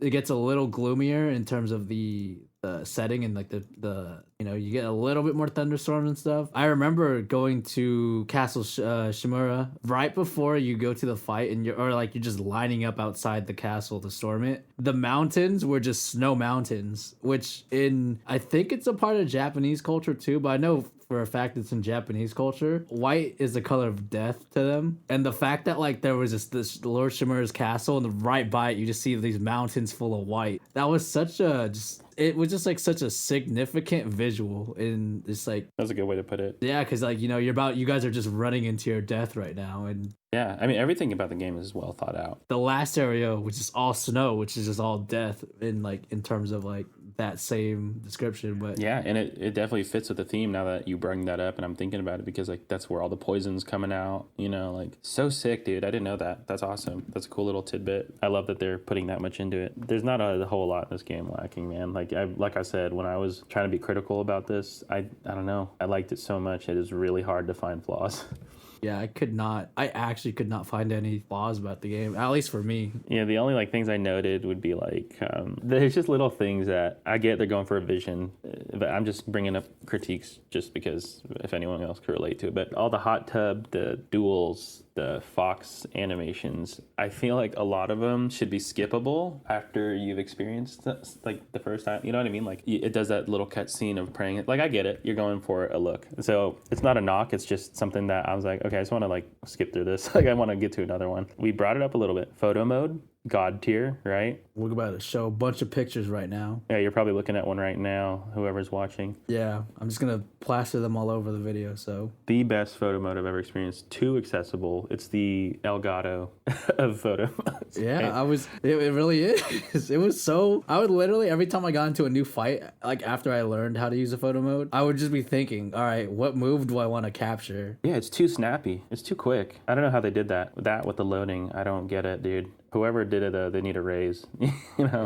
it gets a little gloomier in terms of the setting, and like the you get a little bit more thunderstorms and stuff. I remember going to Castle Shimura right before you go to the fight, and you're just lining up outside the castle to storm it. The mountains were just snow mountains, which I think it's a part of Japanese culture too, but I know for a fact it's in Japanese culture. White is the color of death to them, and the fact that there was this Lord Shimura's castle, and right by it you just see these mountains full of white. That was it was just like such a significant visual, and it's like that's a good way to put it. Yeah, because you guys are just running into your death right now, and yeah, I mean everything about the game is well thought out. The last area, which is all snow, which is just all death, in terms of that same description. But yeah, and it definitely fits with the theme now that you bring that up, and I'm thinking about it because that's where all the poison's coming out. So sick, dude. I didn't know that. That's awesome. That's a cool little tidbit. I love that they're putting that much into it. There's not a whole lot in this game lacking, man. Like I said, when I was trying to be critical about this, I don't know. I liked it so much. It is really hard to find flaws. Yeah, I actually could not find any flaws about the game, at least for me. Yeah, the only things I noted would be there's just little things that I get they're going for a vision, but I'm just bringing up critiques just because if anyone else could relate to it. But all the hot tub, the duels, the fox animations, I feel like a lot of them should be skippable after you've experienced the first time. You know what I mean? It does that little cut scene of praying. I get it. You're going for a look. So it's not a knock. It's just something that I was like, okay, I just want to skip through this. I want to get to another one. We brought it up a little bit. Photo mode, God tier, right? We're about to show a bunch of pictures right now. Yeah, you're probably looking at one right now, whoever's watching. Yeah, I'm just going to plaster them all over the video, so. The best photo mode I've ever experienced. Too accessible. It's the Elgato of photo modes. Yeah, it really is. It was so, I would literally, every time I got into a new fight, after I learned how to use a photo mode, I would just be thinking, all right, what move do I want to capture? Yeah, it's too snappy. It's too quick. I don't know how they did that. That with the loading, I don't get it, dude. Whoever did it, they need a raise.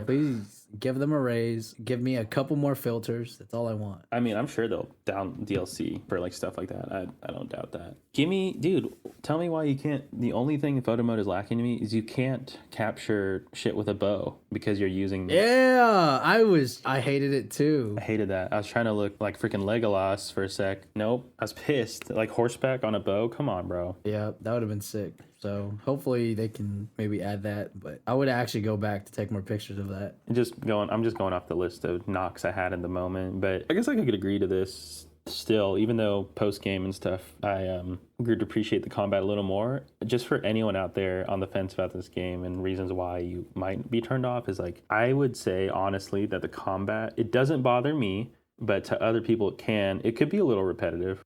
Please give them a raise. Give me a couple more filters. That's all I want. I mean, I'm sure they'll down DLC for stuff like that. I don't doubt that. Dude, tell me why you can't. The only thing photo mode is lacking to me is you can't capture shit with a bow because you're using. Yeah, I hated it too. I hated that. I was trying to look like freaking Legolas for a sec. Nope. I was pissed. Horseback on a bow. Come on, bro. Yeah, that would have been sick. So hopefully they can maybe add that, but I would actually go back to take more pictures of that. I'm just going off the list of knocks I had in the moment, but I guess I could agree to this still, even though post game and stuff, I grew to appreciate the combat a little more. Just for anyone out there on the fence about this game and reasons why you might be turned off is I would say honestly that the combat, it doesn't bother me, but to other people it could be a little repetitive.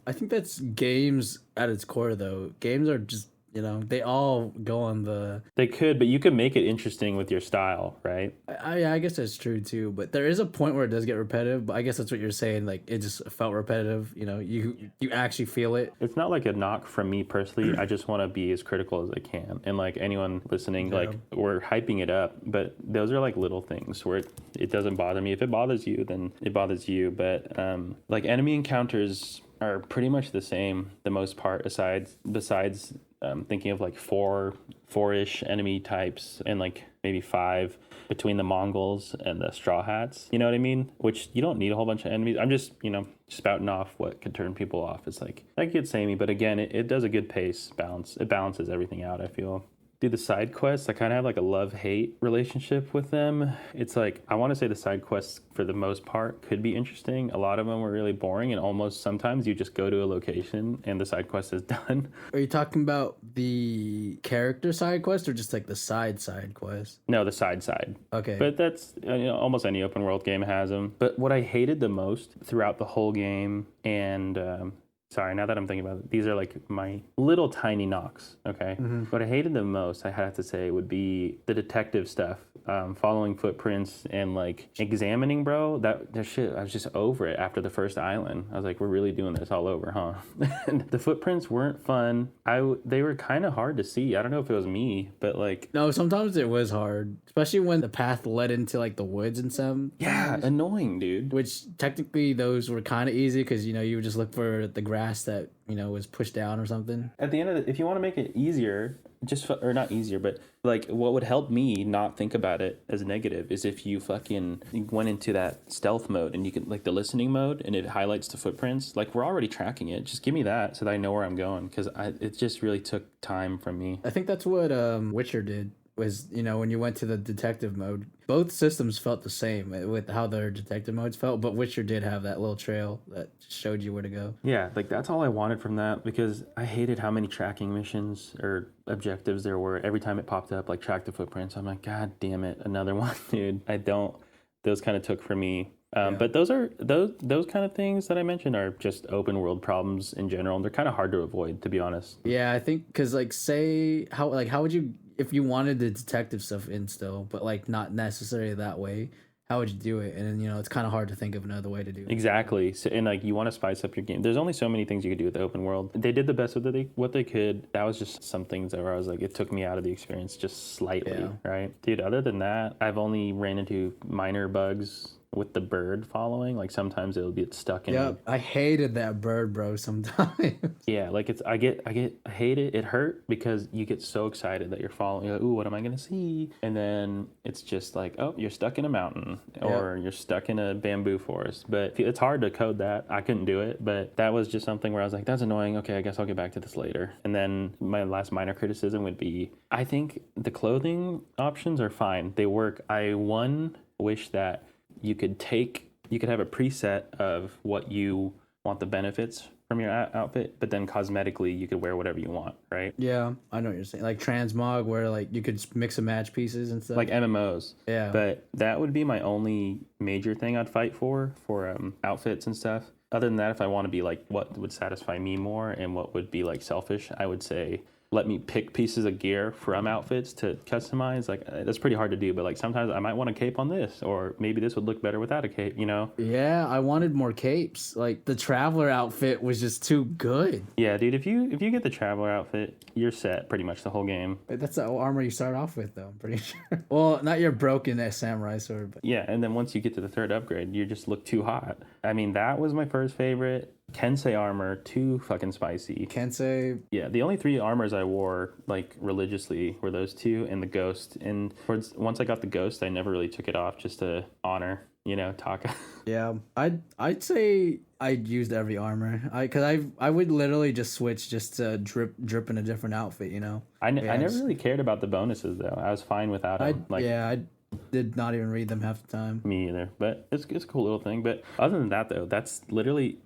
I think that's games at its core, though. Games are just, they all go on the... They could, but you could make it interesting with your style, right? I guess that's true, too. But there is a point where it does get repetitive. But I guess that's what you're saying. It just felt repetitive. You actually feel it. It's not a knock from me personally. I just want to be as critical as I can. And anyone listening, we're hyping it up. But those are little things where it doesn't bother me. If it bothers you, then it bothers you. But enemy encounters are pretty much the same the most part besides thinking of like four-ish enemy types and like maybe 5 between the Mongols and the Straw Hats. You know what I mean? Which you don't need a whole bunch of enemies. I'm just, spouting off what could turn people off. It's like, that gets samey, but again, it does a good pace balance. It balances everything out, I feel. Do the side quests, I kind of have like a love-hate relationship with them. It's like, I want to say the side quests for the most part could be interesting. A lot of them were really boring, and almost sometimes you just go to a location and the side quest is done. Are you talking about the character side quest or just like the side quest? No, the side. Okay. But that's, almost any open world game has them. But what I hated the most throughout the whole game, and sorry, now that I'm thinking about it, these are like my little tiny knocks, okay? Mm-hmm. What I hated the most, I have to say, would be the detective stuff, following footprints and like examining, bro. That shit, I was just over it after the first island. I was like, we're really doing this all over, huh? And the footprints weren't fun. They were kind of hard to see. I don't know if it was me, but like... No, sometimes it was hard, especially when the path led into like the woods and some. Yeah, annoying, dude. Which technically those were kind of easy because, you would just look for the grass that was pushed down or something. At the end of it, if you want to make it easier, or not easier, but like what would help me not think about it as negative is if you fucking went into that stealth mode and you could like the listening mode and it highlights the footprints. Like, we're already tracking it, just give me that so that I know where I'm going, because it just really took time from me. I think that's what Witcher did. Was when you went to the detective mode, both systems felt the same with how their detective modes felt, but Witcher did have that little trail that showed you where to go. Yeah, like that's all I wanted from that, because I hated how many tracking missions or objectives there were. Every time it popped up, like track the footprints, I'm like, god damn it, another one. Dude, those kind of took for me. But those kind of things that I mentioned are just open world problems in general, and they're kind of hard to avoid, to be honest. Yeah, I think because like how would you, if you wanted the detective stuff in still, but like not necessarily that way, how would you do it? And it's kind of hard to think of another way to do it. Exactly. So, and like, you want to spice up your game. There's only so many things you could do with the open world. They did the best with what they could. That was just some things that where I was like, it took me out of the experience just slightly, right? Dude, other than that, I've only ran into minor bugs with the bird following. Like, sometimes it'll get stuck in. Yep, I hated that bird, bro, sometimes. Yeah, like I hate it. It hurt because you get so excited that you're following. You're like, ooh, what am I gonna see? And then it's just like, oh, you're stuck in a mountain, or you're stuck in a bamboo forest. But it's hard to code that. I couldn't do it, but that was just something where I was like, that's annoying. Okay, I guess I'll get back to this later. And then my last minor criticism would be, I think the clothing options are fine. They work. I wish that you could have a preset of what you want the benefits from your outfit, but then cosmetically you could wear whatever you want, right? Yeah, I know what you're saying. Like transmog, where like you could mix and match pieces and stuff. Like MMOs. Yeah. But that would be my only major thing I'd fight for outfits and stuff. Other than that, if I want to be like what would satisfy me more and what would be like selfish, I would say let me pick pieces of gear from outfits to customize. Like, that's pretty hard to do, but like sometimes I might want a cape on this, or maybe this would look better without a cape, Yeah, I wanted more capes. Like, the traveler outfit was just too good. Yeah, dude, if you get the traveler outfit, you're set pretty much the whole game. That's the armor you start off with, though, I'm pretty sure. Well, not your broken samurai sword, but yeah, and then once you get to the third upgrade, you just look too hot. I mean, that was my first favorite. Kensei armor, too fucking spicy. Kensei. Yeah, the only 3 armors I wore like religiously were those 2 and the ghost. And once I got the ghost, I never really took it off, just to honor, Taka. Yeah, I'd say I used every armor. I would literally just switch just to drip in a different outfit. I never really cared about the bonuses though. I was fine without them. I did not even read them half the time. Me either, but it's a cool little thing. But other than that though, that's literally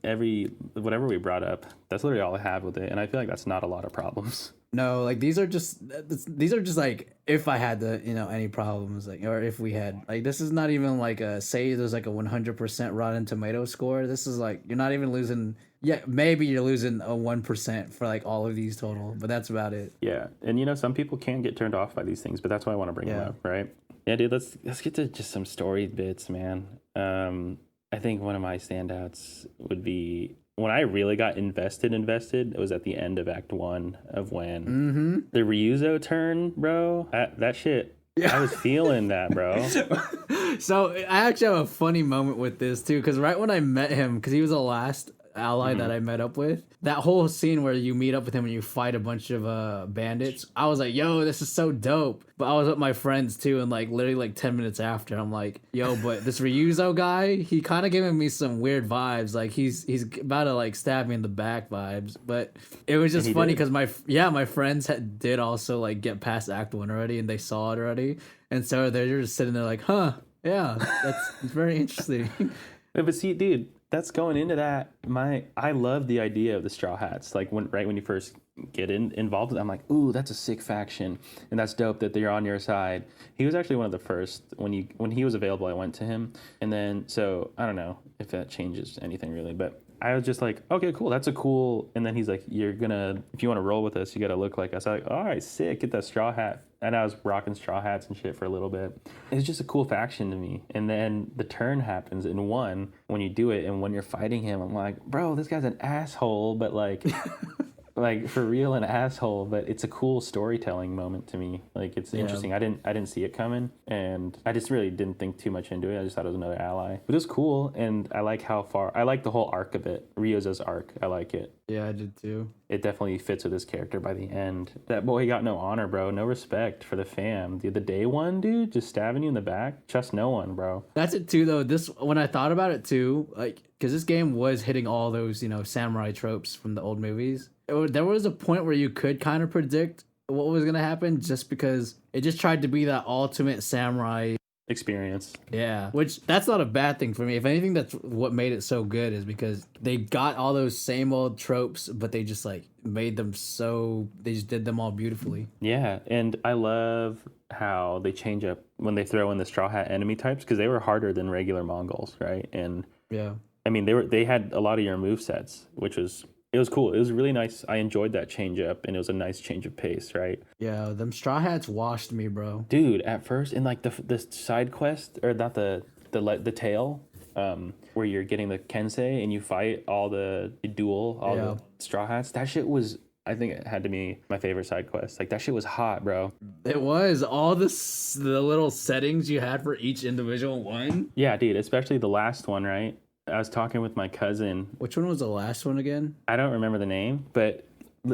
whatever we brought up, that's literally all I have with it, and I feel like that's not a lot of problems. No, like these are just like if I had any problems, like, or if we had, like, this is not even like say there's like a 100% Rotten Tomato score. This is like, you're not even losing. Yeah, maybe you're losing a 1% for like all of these total, but that's about it. Yeah, and some people can get turned off by these things, but that's why I want to bring them up, right? Yeah, dude, let's get to just some story bits, man. I think one of my standouts would be when I really got invested. It was at the end of Act 1 of when the Ryuzo turn, bro. That shit. Yeah. I was feeling that, bro. So I actually have a funny moment with this too, because right when I met him, because he was the last ally that I met up with. That whole scene where you meet up with him and you fight a bunch of bandits, I was like, yo, this is so dope. But I was with my friends too, and like literally like 10 minutes after, I'm like, yo, but this Ryuzo guy, he kind of giving me some weird vibes. Like he's about to like stab me in the back vibes. But it was just funny because my friends did also like get past Act 1 already, and they saw it already, and so they're just sitting there like, huh, yeah, that's very interesting. But see, dude, that's going into that. I love the idea of the Straw Hats. Like when you first get involved with it, I'm like, ooh, that's a sick faction, and that's dope that they're on your side. He was actually one of the first when he was available. I went to him, and then so I don't know if that changes anything really, but I was just like, okay, cool, that's a cool. And then he's like, if you want to roll with us, you got to look like us. I'm like, all right, sick, get that straw hat. And I was rocking straw hats and shit for a little bit. It's just a cool faction to me. And then the turn happens in one when you do it, and when you're fighting him, I'm like, bro, this guy's an asshole, but like. Like for real an asshole, but it's a cool storytelling moment to me. Like it's interesting. I didn't see it coming, and I just really didn't think too much into it. I just thought it was another ally, but it was cool, and I like I like the whole arc of it. Ryo's arc, I like it. Yeah, I did too. It definitely fits with his character by the end. That boy got no honor, bro. No respect for the fam. Dude, the day one, dude, just stabbing you in the back. Trust no one, bro. That's it too, though. When I thought about it too, like, because this game was hitting all those, samurai tropes from the old movies. There was a point where you could kind of predict what was going to happen just because it just tried to be that ultimate samurai experience. Yeah, which that's not a bad thing for me. If anything, that's what made it so good, is because they got all those same old tropes, but they just like made them they just did them all beautifully. Yeah, and I love how they change up when they throw in the Straw Hat enemy types, because they were harder than regular Mongols, right? And yeah, I mean they had a lot of your movesets, which was. It was cool. It was really nice. I enjoyed that change up, and it was a nice change of pace, right? Yeah, them Straw Hats washed me, bro. Dude, at first, in like the side quest, or not the tail, where you're getting the Kensei and you fight the Straw Hats. That shit was, I think it had to be my favorite side quest. Like that shit was hot, bro. It was all the little settings you had for each individual one. Yeah, dude, especially the last one, right? I was talking with my cousin. Which one was the last one again? I don't remember the name, but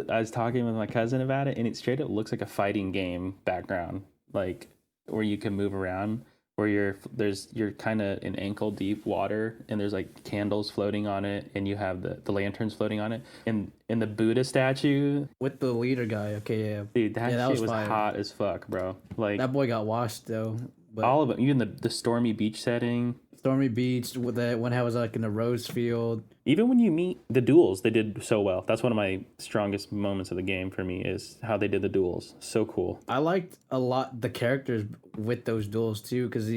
I was talking with my cousin about it, and it straight up looks like a fighting game background, like where you can move around, where you're kind of in ankle deep water, and there's like candles floating on it, and you have the lanterns floating on it, and the Buddha statue with the leader guy. Okay, yeah, dude, that shit was hot as fuck, bro. Like that boy got washed though. But all of them, even the stormy beach setting. Stormy Beach, with that one I was like in the rose field. Even when you meet the duels, they did so well. That's one of my strongest moments of the game for me, is how they did the duels. So cool. I liked a lot the characters with those duels too, because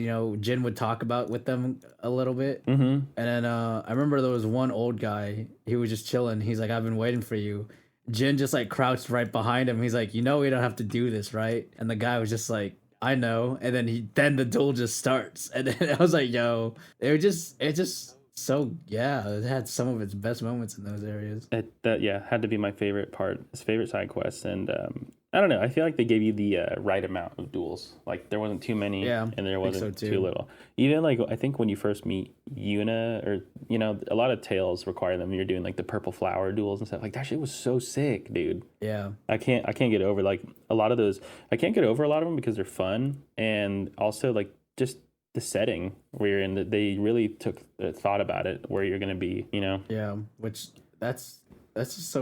Jin would talk about with them a little bit. Mm-hmm. And then I remember there was one old guy. He was just chilling. He's like, "I've been waiting for you." Jin just like crouched right behind him. He's like, we don't have to do this, right? And the guy was just like, I know. And then the duel just starts, and then I was like, yo, it just so, yeah, it had some of its best moments in those areas. That had to be my favorite part, his favorite side quest. And I don't know, I feel like they gave you the right amount of duels. Like there wasn't too many, and there wasn't too little. Even like I think when you first meet Yuna, or a lot of tales require them. You're doing like the purple flower duels and stuff. Like that shit was so sick, dude. Yeah, I can't get over like a lot of those. I can't get over a lot of them because they're fun, and also like just the setting where you're in. They really took thought about it, where you're gonna be. Yeah, which that's just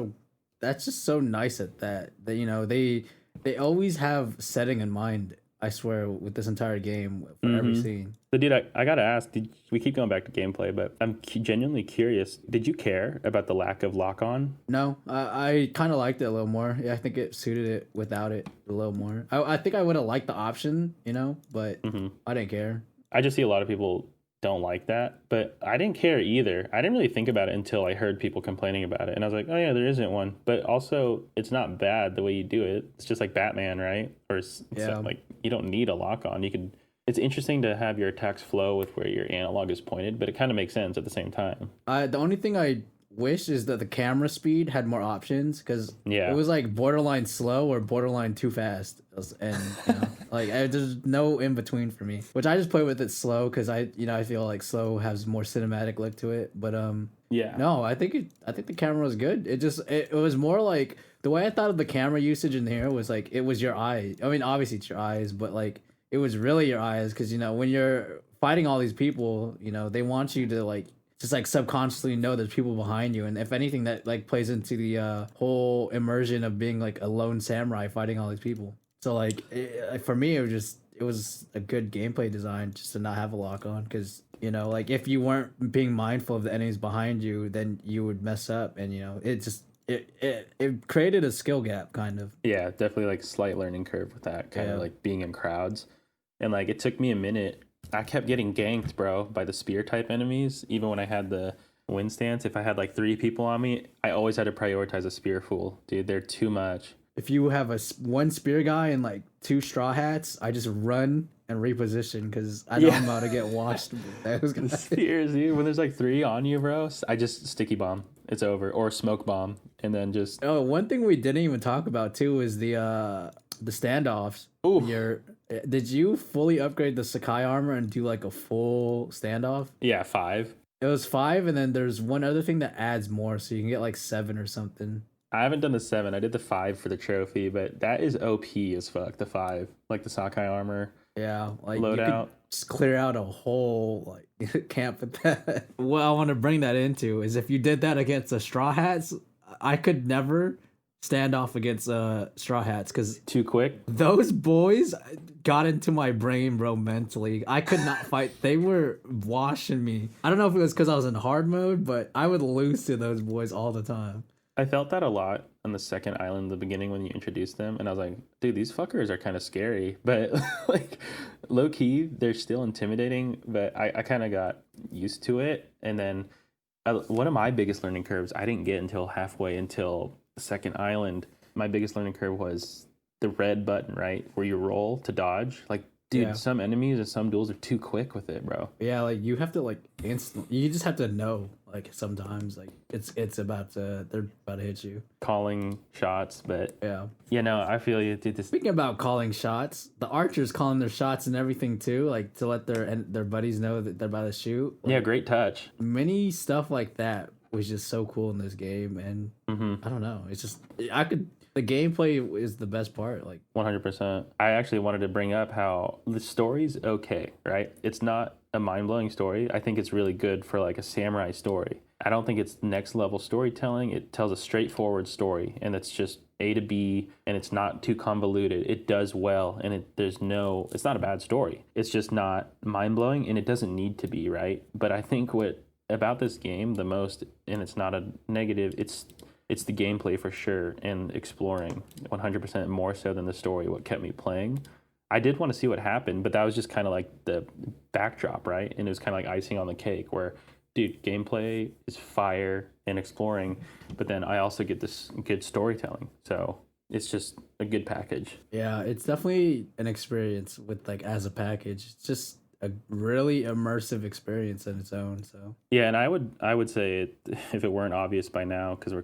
so nice at that. They always have setting in mind. I swear, with this entire game, for every scene. So, dude, I gotta ask. We keep going back to gameplay, but I'm genuinely curious. Did you care about the lack of lock-on? No, I kind of liked it a little more. Yeah, I think it suited it without it a little more. I think I would have liked the option, but I didn't care. I just see a lot of people don't like that, but I didn't care either. I didn't really think about it until I heard people complaining about it, and I was like, oh yeah, there isn't one. But also, it's not bad the way you do it. It's just like Batman, right? Or like you don't need a lock on. You could. It's interesting to have your attacks flow with where your analog is pointed, but it kind of makes sense at the same time. The only thing I wish is that the camera speed had more options because Yeah. it was like borderline slow or borderline too fast, and there's no in between for me. Which I just play with it slow because I feel like slow has more cinematic look to it. But Yeah. no, I think the camera was good. It was more like the way I thought of the camera usage in here was like it was your eyes. I mean, obviously it's your eyes, but like it was really your eyes because when you're fighting all these people, they want you to like just like subconsciously know there's people behind you, and if anything, that like plays into the whole immersion of being like a lone samurai fighting all these people. So like for me, it was a good gameplay design just to not have a lock on because like if you weren't being mindful of the enemies behind you, then you would mess up, and it created a skill gap kind of. Yeah, definitely like slight learning curve with that kind of like being in crowds. And like it took me a minute. I kept getting ganked, bro, by the spear type enemies. Even when I had the wind stance, if I had like 3 people on me, I always had to prioritize a spear fool. Dude, they're too much. If you have one spear guy and like 2 straw hats, I just run and reposition because I know I'm about to get washed with those guys. Spears, dude. When there's like 3 on you, bro, I just sticky bomb. It's over. Or smoke bomb. And then just... Oh, one thing we didn't even talk about too is the standoffs. Ooh. Did you fully upgrade the Sakai armor and do like a full standoff? Yeah, 5. It was 5, and then there's one other thing that adds more, so you can get like 7 or something. I haven't done the 7. I did the 5 for the trophy, but that is OP as fuck, the 5. Like the Sakai armor. Yeah, like loadout. You could just clear out a whole like camp with that. What I want to bring that into is if you did that against the Straw Hats, I could never stand off against Straw Hats because too quick. Those boys got into my brain, bro, mentally. I could not fight. They were washing me. I don't know if it was because I was in hard mode, but I would lose to those boys all the time. I felt that a lot on the second island in the beginning when you introduced them, and I was like, dude, these fuckers are kind of scary, but like low key they're still intimidating, but I kind of got used to it. And then one of my biggest learning curves I didn't get until halfway until the second island. My biggest learning curve was the red button, right, where you roll to dodge. Like, dude, some enemies and some duels are too quick with it, bro. Yeah, like you have to like you just have to know, like sometimes like it's about to, they're about to hit you. Calling shots, but no, I feel you, dude. Speaking about calling shots, the archers calling their shots and everything too, like to let their buddies know that they're about to shoot. Like, yeah, great touch. Many stuff like that was just so cool in this game, and I don't know, it's just the gameplay is the best part, like 100%. I actually wanted to bring up how the story's okay, right? It's not a mind-blowing story. I think it's really good for like a samurai story. I don't think it's next level storytelling. It tells a straightforward story, and it's just A to B, and it's not too convoluted. It does well, and it's not a bad story. It's just not mind-blowing, and it doesn't need to be, right? But I think what about this game the most, and it's not a negative, it's the gameplay for sure, and exploring 100% more so than the story, what kept me playing. I did want to see what happened, but that was just kind of like the backdrop, right? And it was kind of like icing on the cake where, dude, gameplay is fire and exploring, but then I also get this good storytelling. So it's just a good package. Yeah, it's definitely an experience with like as a package. It's just a really immersive experience in its own. So yeah, and I would say it, if it weren't obvious by now, because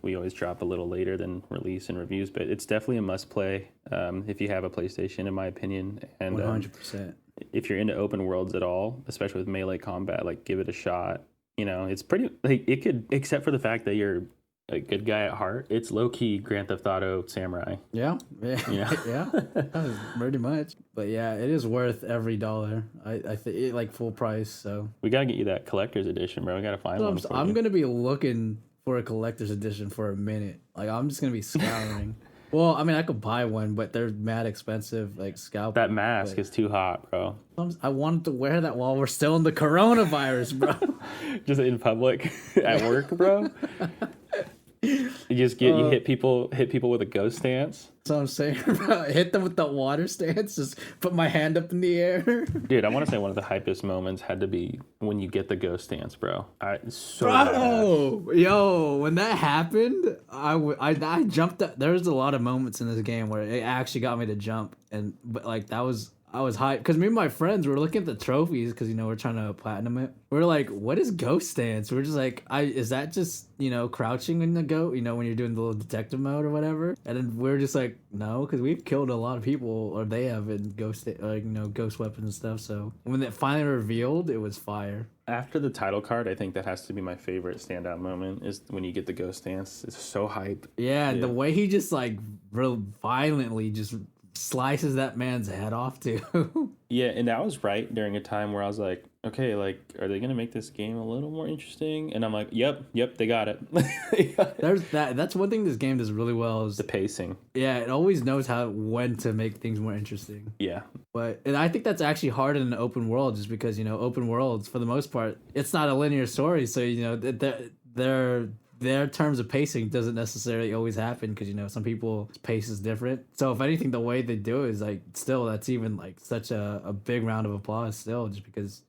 we always drop a little later than release and reviews, but it's definitely a must play if you have a PlayStation, in my opinion. And 100%. If you're into open worlds at all, especially with melee combat, like give it a shot. It's pretty like it could, except for the fact that you're a good guy at heart, it's low-key Grand Theft Auto Samurai. Yeah. Pretty much. But yeah, it is worth every dollar. I think it like full price. So we gotta get you that collector's edition, bro. We gotta find one. I'm gonna be looking for a collector's edition for a minute. Like I'm just gonna be scouring. Well, I mean, I could buy one, but they're mad expensive. Like scalp. That mask is too hot, bro. I wanted to wear that while we're still in the coronavirus, bro. Just in public at work, bro. You just you hit people with a ghost stance. That's what I'm saying, bro. Hit them with the water stance. Just put my hand up in the air. Dude, I want to say one of the hypest moments had to be when you get the ghost stance, bro. Yo, when that happened, I jumped. There's a lot of moments in this game where it actually got me to jump, but like that was. I was hyped because me and my friends were looking at the trophies because we're trying to platinum it. We're like, what is ghost stance? We're just like, is that just crouching in the goat? When you're doing the little detective mode or whatever. And then we're just like, no, because we've killed a lot of people, or they have in ghost ghost weapons and stuff. So when it finally revealed, it was fire. After the title card, I think that has to be my favorite standout moment is when you get the ghost dance. It's so hype. Yeah, the way he just like real violently just slices that man's head off too. Yeah, and that was right during a time where I was like, okay, like, are they gonna make this game a little more interesting? And I'm like, yep, they got it. There's that. That's one thing this game does really well is The pacing. yeah, it always knows when to make things more interesting. Yeah. And I think that's actually hard in an open world, just because open worlds for the most part it's not a linear story, so their terms of pacing doesn't necessarily always happen because some people's pace is different. So if anything, the way they do it is like still that's even like such a big round of applause still, just because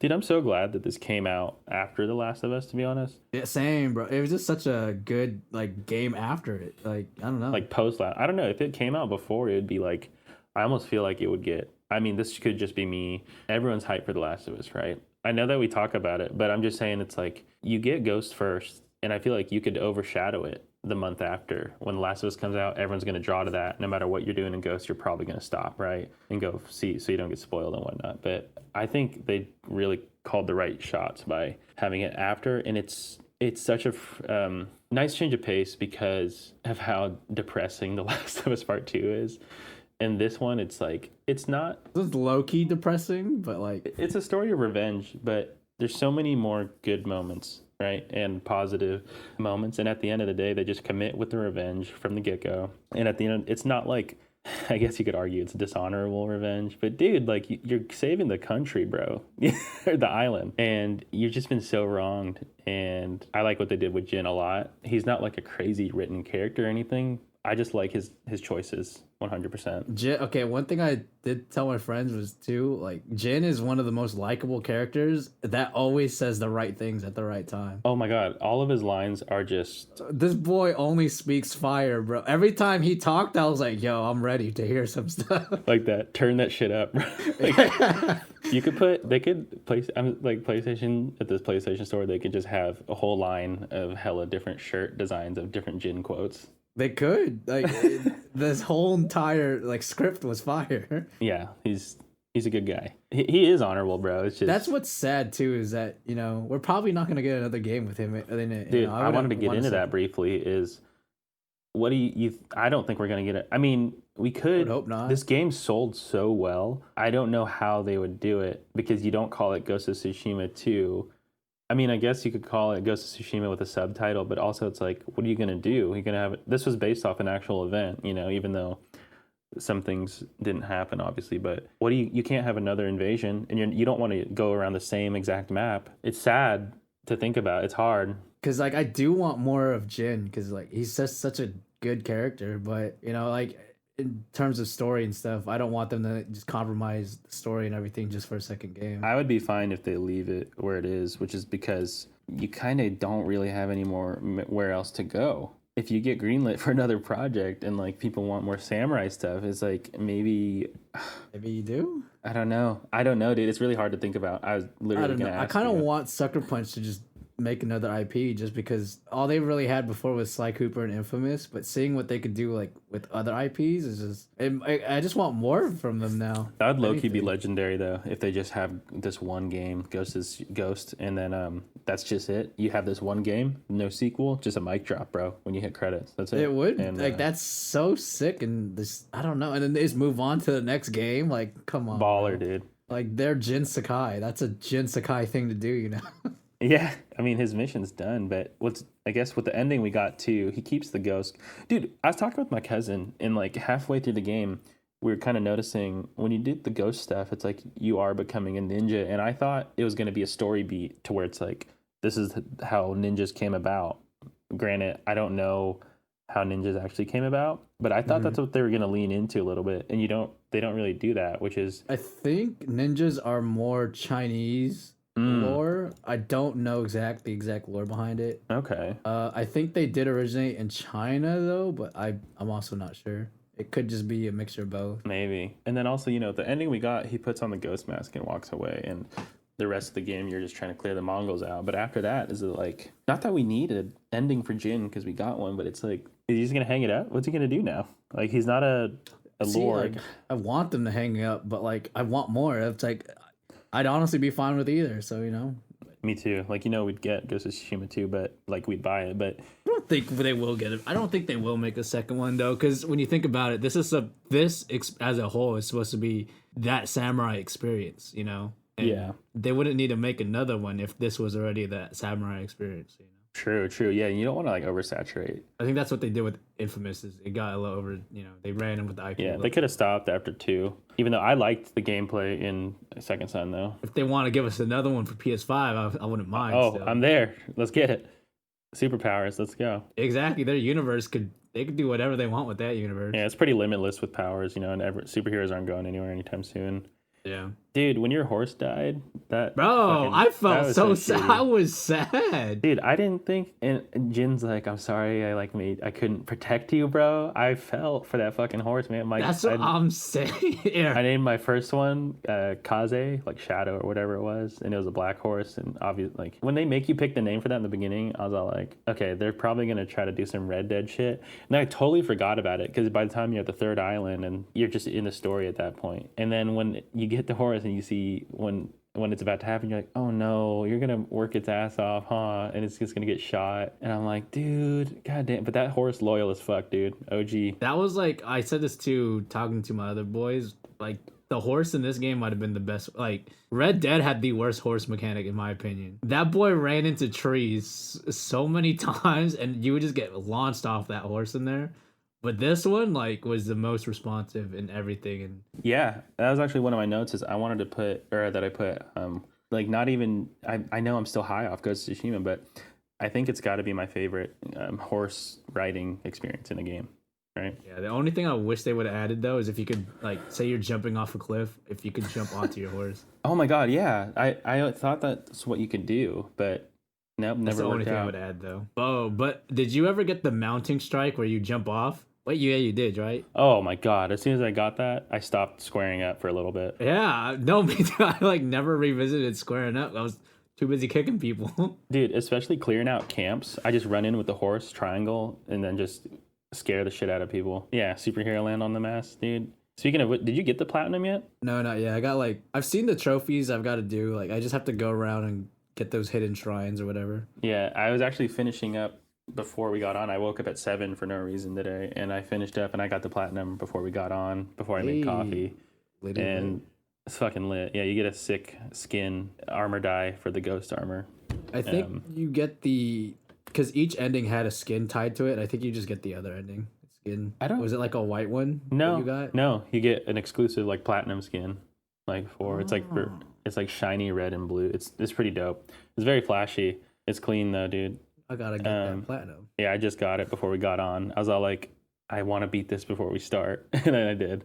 Dude, I'm so glad that this came out after The Last of Us, to be honest. Yeah, same, bro. It was just such a good like game after it. Like I don't know, Like post last, I don't know if it came out before, it'd be like, I almost feel like it would get. I mean, this could just be me. Everyone's hyped for The Last of Us, right? I know that we talk about it, but I'm just saying it's like you get Ghost first. And I feel like you could overshadow it the month after. When The Last of Us comes out, everyone's going to draw to that. No matter what you're doing in Ghost, you're probably going to stop, right? And go see so you don't get spoiled and whatnot. But I think they really called the right shots by having it after. And it's such a nice change of pace because of how depressing The Last of Us Part 2 is. And this one, it's like, it's not... It's low-key depressing, but like... It's a story of revenge, but there's so many more good moments, right? And positive moments. And at the end of the day, they just commit with the revenge from the get-go. And at the end, it's not like, I guess you could argue it's dishonorable revenge. But dude, like, you're saving the country, bro. Or the island. And you've just been so wronged. And I like what they did with Jin a lot. He's not like a crazy written character or anything. I just like his choices 100%. Jin, okay, one thing I did tell my friends was too, like, Jin is one of the most likable characters that always says the right things at the right time. Oh my god, all of his lines are just... This boy only speaks fire, bro. Every time he talked, I was like, yo, I'm ready to hear some stuff. Like that, turn that shit up. Like, PlayStation, at this PlayStation store, they could just have a whole line of hella different shirt designs of different Jin quotes. They could. Like, this whole entire, like, script was fire. Yeah, he's a good guy. He is honorable, bro. It's just... That's what's sad, too, is that, we're probably not going to get another game with him in it. Dude, I wanted to get into that briefly, is... What do you... I don't think we're going to get it. I mean, we could... I would hope not. This game sold so well. I don't know how they would do it, because you don't call it Ghost of Tsushima 2... I mean, I guess you could call it Ghost of Tsushima with a subtitle, but also it's like, what are you going to do? You're going to have... This was based off an actual event, even though some things didn't happen, obviously, but what do you can't have another invasion, and you don't want to go around the same exact map. It's sad to think about. It's hard. Because, like, I do want more of Jin, because, like, he's just such a good character, but, like... In terms of story and stuff, I don't want them to just compromise the story and everything just for a second game. I would be fine if they leave it where it is, which is because you kind of don't really have any more where else to go. If you get greenlit for another project and like people want more samurai stuff, it's like maybe you do. I don't know, dude. It's really hard to think about. I was literally gonna ask I kind of you. want Sucker Punch to just make another IP, just because all they really had before was Sly Cooper and Infamous, but seeing what they could do like with other IPs is just... I just want more from them now. That would low-key be legendary though, if they just have this one game, Ghost, and then that's just it. You have this one game, no sequel, just a mic drop, bro, when you hit credits. That's it. It would. And, that's so sick, and this, I don't know, and then they just move on to the next game. Like, come on, baller, bro. dude. Like, they're Jin Sakai. That's a Jin Sakai thing to do, Yeah, I mean, his mission's done, but I guess with the ending we got too, he keeps the ghost. Dude, I was talking with my cousin, and like halfway through the game, we were kind of noticing when you did the ghost stuff, it's like you are becoming a ninja, and I thought it was going to be a story beat to where it's like, this is how ninjas came about. Granted, I don't know how ninjas actually came about, but I thought that's what they were going to lean into a little bit, and they don't really do that, which is... I think ninjas are more Chinese lore. I don't know the exact lore behind it. Okay. I think they did originate in China though, but I'm also not sure. It could just be a mixture of both. Maybe. And then also, the ending we got, he puts on the ghost mask and walks away, and the rest of the game you're just trying to clear the Mongols out. But after that, is it like, not that we need an ending for Jin because we got one, but it's like, is he just gonna hang it up? What's he gonna do now? Like, he's not a lord. Like, I want them to hang up, but like I want more. It's like I'd honestly be fine with either. So Me too. Like, we'd get Ghost of Tsushima too, but like we'd buy it. But I don't think they will get it. I don't think they will make a second one though, because when you think about it, this as a whole is supposed to be that samurai experience, And yeah, they wouldn't need to make another one if this was already that samurai experience. true. Yeah, you don't want to like oversaturate. I think that's what they did with Infamous. Is it got a little over. They ran in with the IP. Yeah, they could have stopped after 2. Even though I liked the gameplay in Second Son, though. If they want to give us another one for PS5, I wouldn't mind. Oh, still. I'm there. Let's get it. Superpowers. Let's go. Exactly. Their universe could do whatever they want with that universe. Yeah, it's pretty limitless with powers, and superheroes aren't going anywhere anytime soon. Yeah. Dude, when your horse died, I felt so sad. shitty. I was sad. Dude, I didn't think, and Jin's like, I'm sorry, I couldn't protect you, bro. I felt for that fucking horse, man. That's what I'm saying. I named my first one Kaze, like Shadow or whatever it was, and it was a black horse. And obviously, like when they make you pick the name for that in the beginning, I was all like, okay, they're probably gonna try to do some Red Dead shit. And I totally forgot about it because by the time you're at the third island and you're just in the story at that point, and then when you get the horse and you see when it's about to happen, you're like, oh no, you're gonna work its ass off, huh? And it's just gonna get shot. And I'm like, dude, goddamn. But that horse loyal as fuck, dude. OG. That was like, I said this too, talking to my other boys. Like, the horse in this game might have been the best. Like, Red Dead had the worst horse mechanic, in my opinion. That boy ran into trees so many times, and you would just get launched off that horse in there. But this one, like, was the most responsive in everything. And yeah, that was actually one of my notes. Is I wanted to put, or that I put, like not even. I know I'm still high off Ghost of Tsushima, but I think it's got to be my favorite horse riding experience in a game. Right. Yeah. The only thing I wish they would have added though is if you could, like, say you're jumping off a cliff, if you could jump onto your horse. Oh my god, yeah. I thought that's what you could do, but nope, never That's the only worked thing I out. would add though. Oh, but did you ever get the mounting strike where you jump off? Wait, yeah, you did, right? Oh my god! As soon as I got that, I stopped squaring up for a little bit. Yeah, no, me too. I like never revisited squaring up. I was too busy kicking people. Dude, especially clearing out camps. I just run in with the horse triangle and then just scare the shit out of people. Yeah, superhero land on the mask, dude. Speaking of what, did you get the platinum yet? No, not yet. I got like, I've seen the trophies I've got to do. Like, I just have to go around and get those hidden shrines or whatever. Yeah, I was actually finishing up before we got on. I woke up at 7 for no reason today, and I finished up and I got the platinum before we got on, before I made coffee. And it's fucking lit. Yeah, you get a sick skin armor dye for the ghost armor. I think you get because each ending had a skin tied to it. I think you just get the other ending skin. Was it like a white one? No, you got? No, you get an exclusive like platinum skin, like it's like shiny red and blue. It's pretty dope. It's very flashy. It's clean though, dude. I gotta get that platinum. Yeah, I just got it before we got on. I was all like, I want to beat this before we start, and then I did.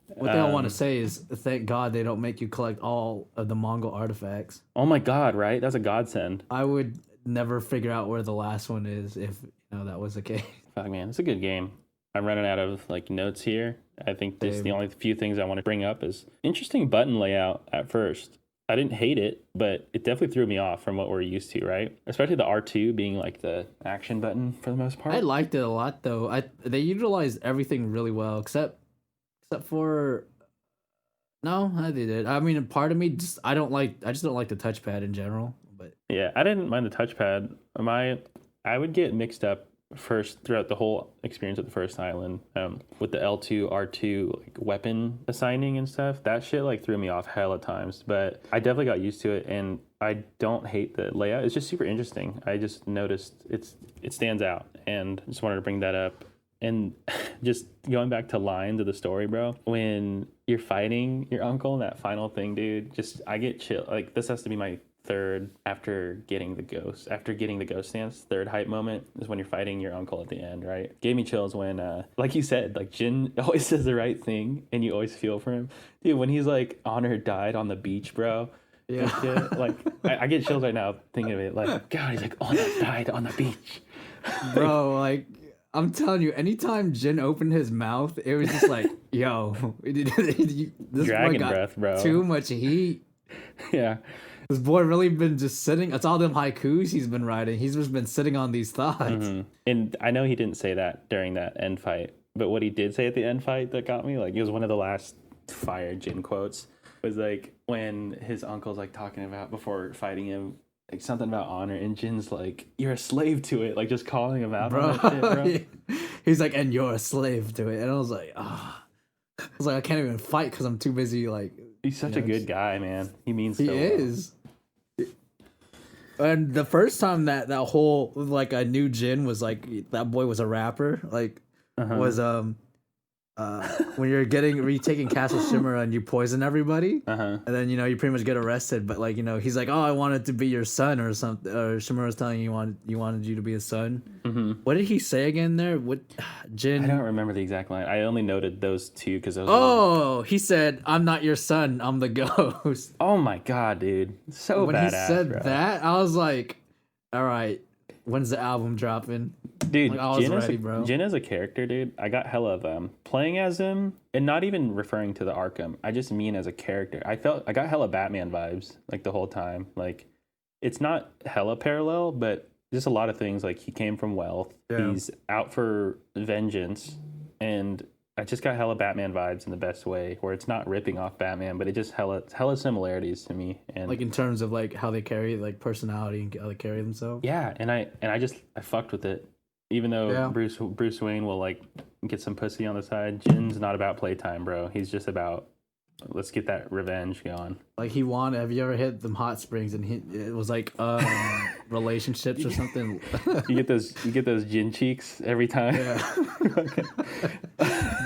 One thing I want to say is, thank God they don't make you collect all of the Mongol artifacts. Oh my god, right? That's a godsend. I would never figure out where the last one is if that was the case. Fuck man, it's a good game. I'm running out of like notes here. I think the only few things I want to bring up is interesting button layout at first. I didn't hate it, but it definitely threw me off from what we're used to, right? Especially the R2 being like the action button for the most part. I liked it a lot though. They utilized everything really well, except for they did. I mean, part of me I just don't like the touchpad in general. But yeah, I didn't mind the touchpad. I would get mixed up first throughout the whole experience of the first island with the L2 R2 like weapon assigning and stuff. That shit like threw me off hella times, but I definitely got used to it, and I don't hate the layout. It's just super interesting. I just noticed it stands out, and just wanted to bring that up. And just going back to lines of the story, bro, when you're fighting your uncle in that final thing, dude, I get chill. Like, this has to be my third after getting the ghost stance. Third hype moment is when you're fighting your uncle at the end, right? Gave me chills when like you said, like Jin always says the right thing and you always feel for him, dude. When he's like, Honor died on the beach, bro. Yeah. Like I get chills right now thinking of it. Like, God, he's like, Honor died on the beach. Bro, like I'm telling you, anytime Jin opened his mouth, it was just like, yo, this boy Dragon got breath, bro. too much heat. Yeah. This boy really been just sitting. It's all them haikus he's been writing. He's just been sitting on these thoughts. And I know he didn't say that during that end fight, but what he did say at the end fight that got me, like, it was one of the last fire Jin quotes, was like when his uncle's like talking about before fighting him, like something about honor, and Jin's like, "You're a slave to it," like just calling him out on that shit, bro. He's like, and you're a slave to it. And I was like, ah. I was like, I can't even fight because I'm too busy. Like, He's such a good guy, man. He means he so well. is. And the first time that whole like I knew Jin was like that boy was a rapper, like was when you're taking Castle Shimmer and you poison everybody, and then you pretty much get arrested. But like he's like, oh, I wanted to be your son or something. Or Shimmer was telling you wanted you to be his son. What did he say again there? What Jin? I don't remember the exact line. I only noted those two because those. Oh, he said, "I'm not your son. I'm the ghost." Oh my god, dude! So when badass, he said bro. that, I was like, all right, when's the album dropping? Dude, like, I was ready, bro. Jin is a character, dude. I got hella of playing as him, and not even referring to the Arkham. I just mean as a character. I got hella Batman vibes like the whole time. Like, it's not hella parallel, but just a lot of things. Like, he came from wealth. Yeah. He's out for vengeance, and I just got hella Batman vibes in the best way, where it's not ripping off Batman, but it just hella similarities to me. And like in terms of like how they carry like personality and how they carry themselves. Yeah, and I fucked with it. Even though Bruce Wayne will like get some pussy on the side, Jin's not about playtime, bro. He's just about let's get that revenge going. Like have you ever hit them hot springs and it was like relationships or something? you get those Jin cheeks every time. Yeah.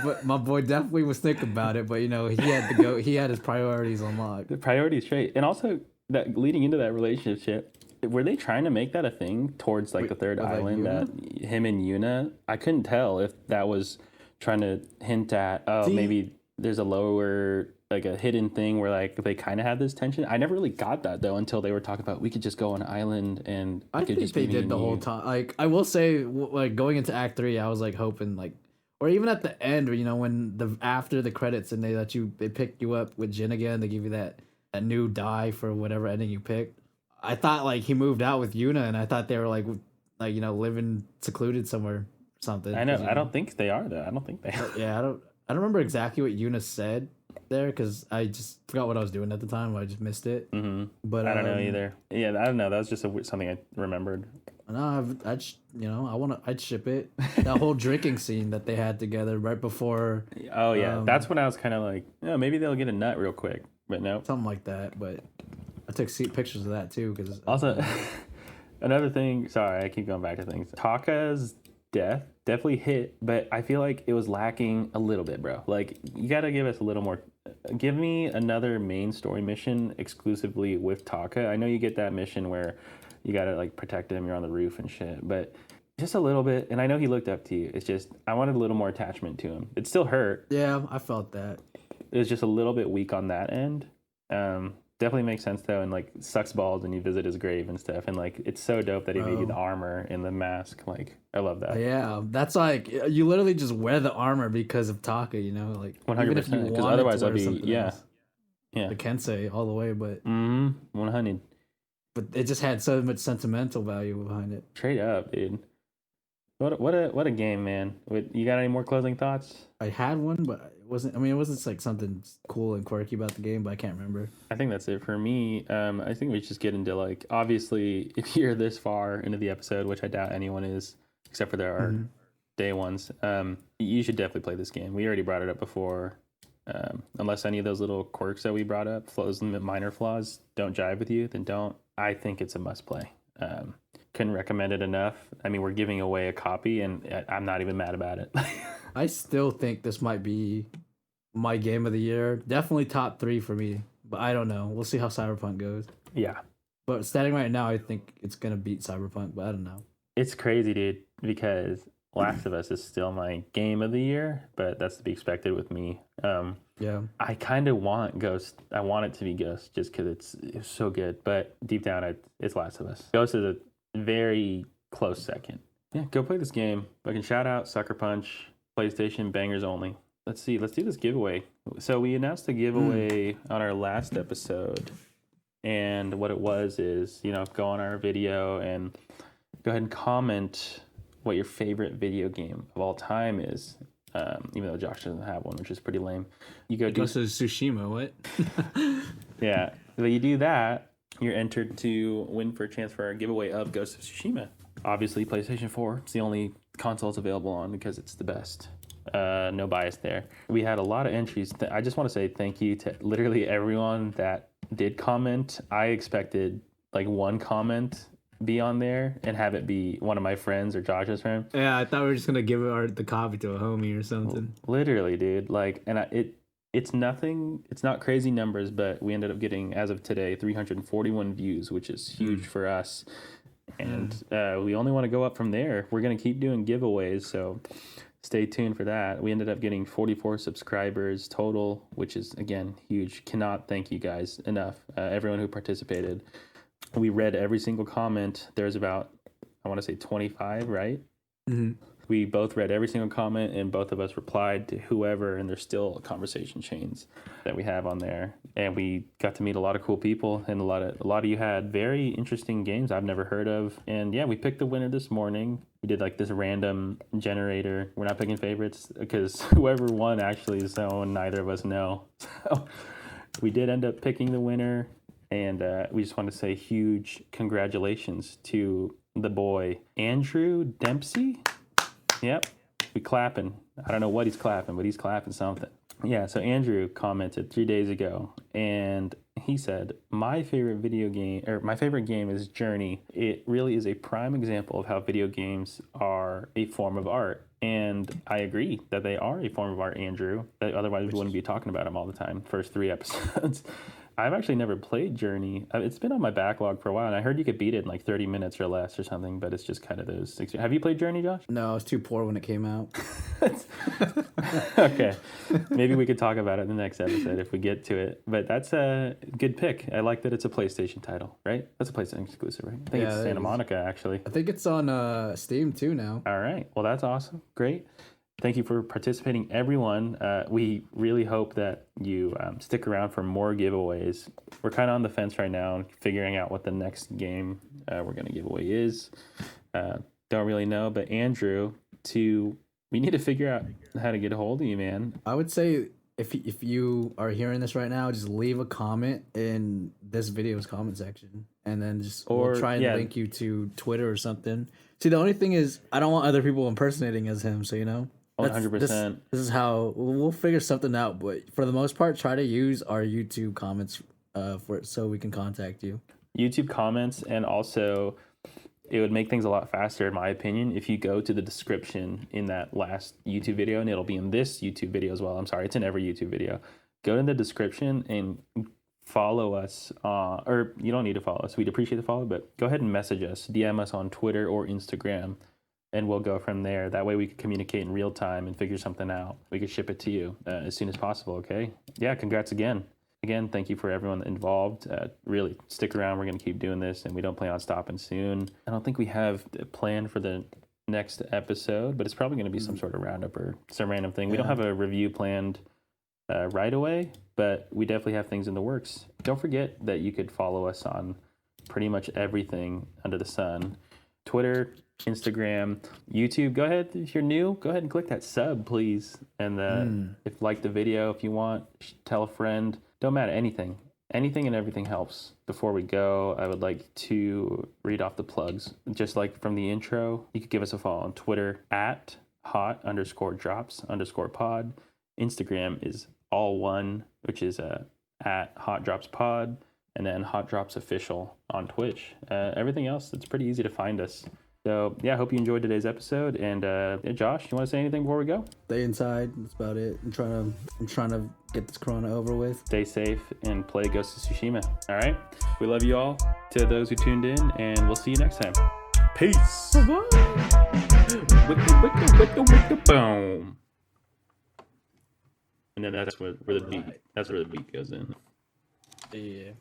But my boy definitely was thinking about it, but he had his priorities unlocked. The priorities straight. And also that leading into that relationship, were they trying to make that a thing towards like the third island that him and Yuna? I couldn't tell if that was trying to hint at maybe there's a lower like a hidden thing where like they kind of had this tension. I never really got that though until they were talking about we could just go on an island and I think they did the whole time. Like I will say, like going into Act 3, I was like hoping like, or even at the end, when after the credits and they pick you up with Jin again, they give you that new die for whatever ending you picked. I thought like he moved out with Yuna, and I thought they were like living secluded somewhere or something. I know. I don't think they are though. I don't think they are. Yeah, I don't remember exactly what Yuna said there because I just forgot what I was doing at the time. I just missed it. Mm-hmm. But I don't know either. Yeah, I don't know. That was just something I remembered. No, I'd ship it. That whole drinking scene that they had together right before. Oh yeah, that's when I was kind of like, maybe they'll get a nut real quick, but no, something like that. But I took pictures of that too because also another thing. Sorry, I keep going back to things. Taka's death definitely hit, but I feel like it was lacking a little bit, bro. Like you gotta give us a little more. Give me another main story mission exclusively with Taka. I know you get that mission where you gotta like protect him. You're on the roof and shit, but just a little bit. And I know he looked up to you. It's just I wanted a little more attachment to him. It still hurt. Yeah, I felt that. It was just a little bit weak on that end. Definitely makes sense though, and like sucks balls when you visit his grave and stuff. And like it's so dope that he made you the armor and the mask. Like I love that. Yeah, that's like you literally just wear the armor because of Taka. Like 100%. Because otherwise I'd be yeah. The Kensei all the way, but 100. But it just had so much sentimental value behind it. Straight up, dude. What a game, man. You got any more closing thoughts? I had one, but it wasn't. I mean, it wasn't like something cool and quirky about the game, but I can't remember. I think that's it for me. I think we just get into like obviously if you're this far into the episode, which I doubt anyone is, except for there are day ones. You should definitely play this game. We already brought it up before. Unless any of those little quirks that we brought up, those minor flaws, don't jive with you, then don't. I think it's a must play. Couldn't recommend it enough. I mean, we're giving away a copy, and I'm not even mad about it. I still think this might be my game of the year. Definitely top 3 for me, but I don't know. We'll see how Cyberpunk goes. Yeah. But standing right now, I think it's going to beat Cyberpunk, but I don't know. It's crazy, dude, because Last of Us is still my game of the year, but that's to be expected with me. Yeah. I kind of want Ghost. I want it to be Ghost just because it's so good, but deep down, it's Last of Us. Ghost is a very close second. Yeah, go play this game. Fucking shout out Sucker Punch, PlayStation bangers only. Let's see. Let's do this giveaway. So we announced the giveaway on our last episode, and what it was is, go on our video and go ahead and comment what your favorite video game of all time is. Even though Josh doesn't have one, which is pretty lame. You go Ghost of Tsushima, what? Yeah, but you do that, you're entered to win for a chance for our giveaway of Ghost of Tsushima. Obviously, PlayStation 4. It's the only console it's available on because it's the best. No bias there. We had a lot of entries. I just want to say thank you to literally everyone that did comment. I expected like one comment be on there and have it be one of my friends or Josh's friend. Yeah, I thought we were just gonna give the copy to a homie or something. Literally, dude. It's nothing. It's not crazy numbers, but we ended up getting, as of today, 341 views, which is huge for us. And we only want to go up from there. We're gonna keep doing giveaways, so stay tuned for that. We ended up getting 44 subscribers total, which is again huge. Cannot thank you guys enough. Everyone who participated. We read every single comment. There's about, I want to say 25, right? Mm-hmm. We both read every single comment, and both of us replied to whoever, and there's still conversation chains that we have on there. And we got to meet a lot of cool people, and a lot of you had very interesting games I've never heard of. And yeah, we picked the winner this morning. We did like this random generator. We're not picking favorites because whoever won actually is someone neither of us know. So we did end up picking the winner. And we just want to say huge congratulations to the boy, Andrew Dempsey. Yep, we clapping. I don't know what he's clapping, but he's clapping something. Yeah, so Andrew commented 3 days ago, and he said, my favorite game is Journey. It really is a prime example of how video games are a form of art. And I agree that they are a form of art, Andrew. Otherwise, we wouldn't be talking about them all the time, first 3 episodes. I've actually never played Journey. It's been on my backlog for a while, and I heard you could beat it in like 30 minutes or less or something, but it's just kind of those 6 years. Have you played Journey, Josh? No, I was too poor when it came out. Okay. Maybe we could talk about it in the next episode if we get to it. But that's a good pick. I like that it's a PlayStation title, right? That's a PlayStation exclusive, right? I think it's Santa Monica, actually. I think it's on Steam too now. All right. Well, that's awesome. Great. Thank you for participating, everyone. We really hope that you stick around for more giveaways. We're kind of on the fence right now, figuring out what the next game we're going to give away is. Don't really know, but Andrew, we need to figure out how to get a hold of you, man. I would say if you are hearing this right now, just leave a comment in this video's comment section, and then we'll try and link you to Twitter or something. See, the only thing is, I don't want other people impersonating as him, so 100%. This is how we'll figure something out, but for the most part, try to use our YouTube comments for it so we can contact you. YouTube comments, and also it would make things a lot faster, in my opinion, if you go to the description in that last YouTube video, and it'll be in this YouTube video as well. I'm sorry, it's in every YouTube video. Go to the description and follow us, or you don't need to follow us. We'd appreciate the follow, but go ahead and message us, DM us on Twitter or Instagram. And we'll go from there. That way we can communicate in real time and figure something out. We can ship it to you as soon as possible, okay? Yeah, congrats again. Again, thank you for everyone involved. Really, stick around. We're going to keep doing this, and we don't plan on stopping soon. I don't think we have a plan for the next episode, but it's probably going to be some sort of roundup or some random thing. We don't have a review planned right away, but we definitely have things in the works. Don't forget that you could follow us on pretty much everything under the sun. Twitter, Instagram, YouTube. Go ahead, if you're new, go ahead and click that sub, please. And if like the video, if you want, tell a friend. Don't matter, anything and everything helps. Before we go, I would like to read off the plugs. Just like from the intro, you could give us a follow on Twitter at hot_drops_pod. Instagram is all one, which is at hotdropspod, and then Hot Drops Official on Twitch. Everything else, it's pretty easy to find us. So, yeah, I hope you enjoyed today's episode. And, Josh, you want to say anything before we go? Stay inside. That's about it. I'm trying to get this corona over with. Stay safe and play Ghost of Tsushima. All right? We love you all. To those who tuned in, and we'll see you next time. Peace. Bye-bye. Wicka, boom. And then that's where the beat goes in. Yeah.